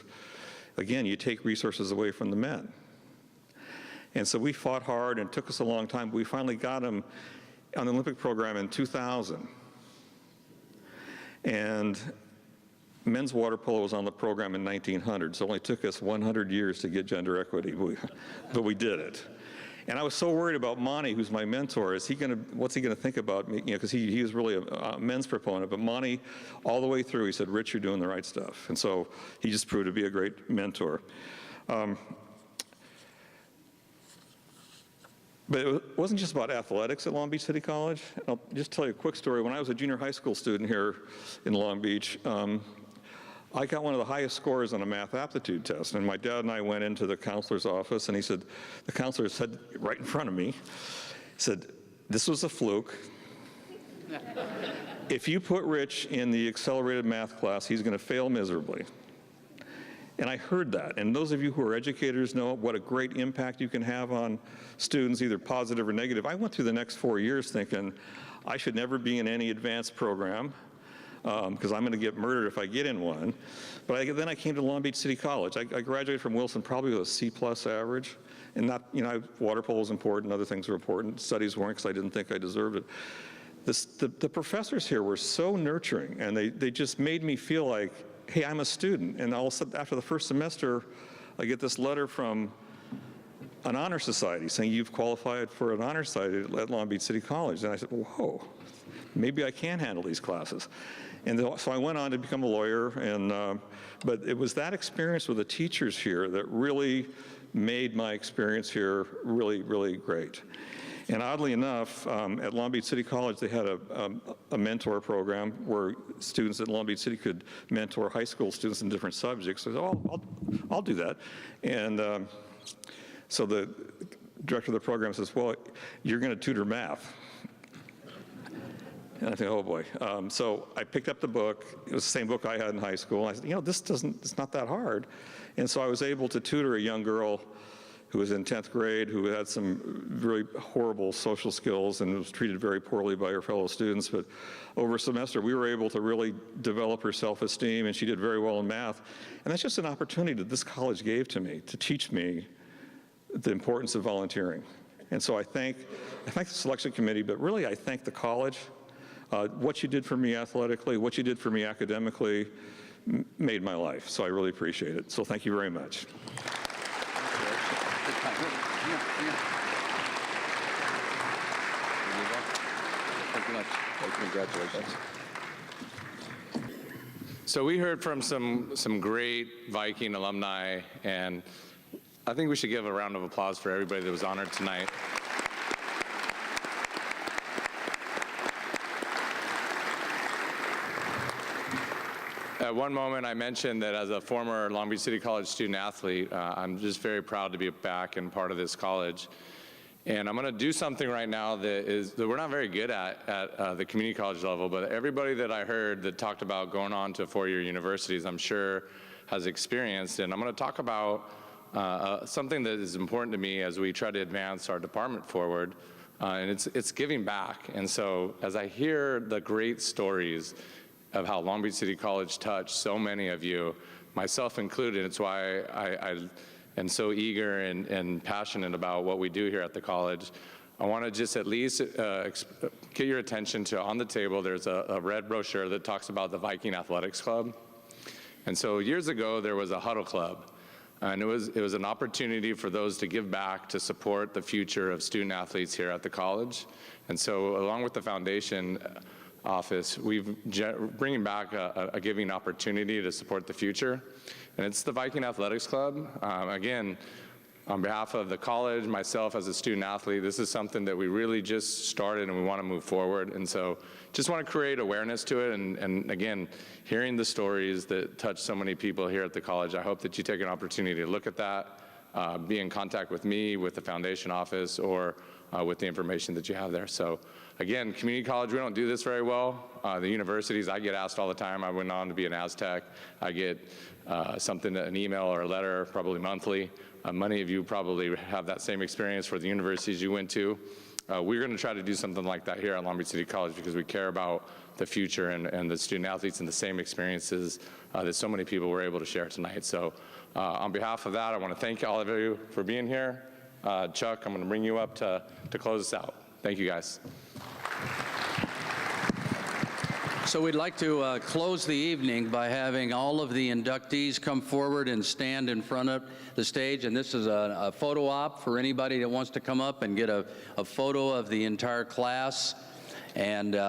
again, you take resources away from the men. And so we fought hard, and it took us a long time, but we finally got them on the Olympic program in 2000. And men's water polo was on the program in 1900, so it only took us 100 years to get gender equity, but we did it. And I was so worried about Monty, who's my mentor. What's he gonna think about me? You know, because he was really a men's proponent. But Monty, all the way through, he said, "Rich, you're doing the right stuff." And so he just proved to be a great mentor. But it wasn't just about athletics at Long Beach City College. I'll just tell you a quick story. When I was a junior high school student here in Long Beach, I got one of the highest scores on a math aptitude test. And my dad and I went into the counselor's office, and the counselor said right in front of me, said, "This was a fluke. If you put Rich in the accelerated math class, he's going to fail miserably." And I heard that. And those of you who are educators know what a great impact you can have on students, either positive or negative. I went through the next 4 years thinking, I should never be in any advanced program because I'm going to get murdered if I get in one. But then I came to Long Beach City College. I graduated from Wilson probably with a C+ average. And not, you know, water polo is important, other things were important. Studies weren't because I didn't think I deserved it. The professors here were so nurturing, and they just made me feel like, hey, I'm a student. And all of a sudden, after the first semester, I get this letter from an honor society saying you've qualified for an honor society at Long Beach City College. And I said, whoa, maybe I can handle these classes. And so I went on to become a lawyer. But it was that experience with the teachers here that really made my experience here really, really great. And oddly enough, at Long Beach City College, they had a mentor program where students at Long Beach City could mentor high school students in different subjects. So I said, oh, I'll do that. And so the director of the program says, well, you're going to tutor math. And I think, oh boy. So I picked up the book. It was the same book I had in high school. I said, you know, it's not that hard. And so I was able to tutor a young girl who was in 10th grade, who had some really horrible social skills and was treated very poorly by her fellow students. But over a semester, we were able to really develop her self-esteem, and she did very well in math. And that's just an opportunity that this college gave to me to teach me the importance of volunteering. And so I thank the selection committee, but really I thank the college. What you did for me athletically, what you did for me academically made my life. So I really appreciate it. So thank you very much. Congratulations. So we heard from some great Viking alumni, and I think we should give a round of applause for everybody that was honored tonight. At one moment, I mentioned that as a former Long Beach City College student athlete, I'm just very proud to be back and part of this college. And I'm going to do something right now that we're not very good at the community college level, but everybody that I heard that talked about going on to four-year universities, I'm sure has experienced. And I'm going to talk about something that is important to me as we try to advance our department forward, and it's giving back. And so as I hear the great stories of how Long Beach City College touched so many of you, myself included, it's why I am so eager and passionate about what we do here at the college. I want to just at least get your attention to, on the table, there's a red brochure that talks about the Viking Athletics Club. And so years ago, there was a Huddle Club. And it was an opportunity for those to give back to support the future of student athletes here at the college. And so along with the foundation office, we've bringing back a giving opportunity to support the future. And it's the Viking Athletics Club. Again, on behalf of the college, myself as a student athlete, this is something that we really just started and we want to move forward. And so just want to create awareness to it. And again, hearing the stories that touch so many people here at the college, I hope that you take an opportunity to look at that, be in contact with me, with the foundation office, or with the information that you have there. So again, community college, we don't do this very well. The universities, I get asked all the time. I went on to be an Aztec. I get an email or a letter, probably monthly. Many of you probably have that same experience for the universities you went to. We're going to try to do something like that here at Long Beach City College because we care about the future and the student athletes and the same experiences that so many people were able to share tonight. So on behalf of that, I want to thank all of you for being here. Chuck, I'm going to bring you up to close us out. Thank you, guys. So we'd like to close the evening by having all of the inductees come forward and stand in front of the stage. And this is a photo op for anybody that wants to come up and get a photo of the entire class. And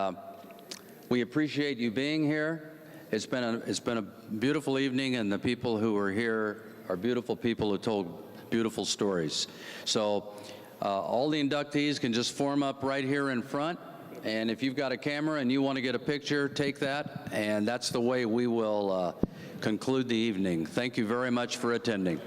we appreciate you being here. It's been a beautiful evening, and the people who are here are beautiful people who told beautiful stories. So all the inductees can just form up right here in front. And if you've got a camera and you want to get a picture, take that. And that's the way we will conclude the evening. Thank you very much for attending.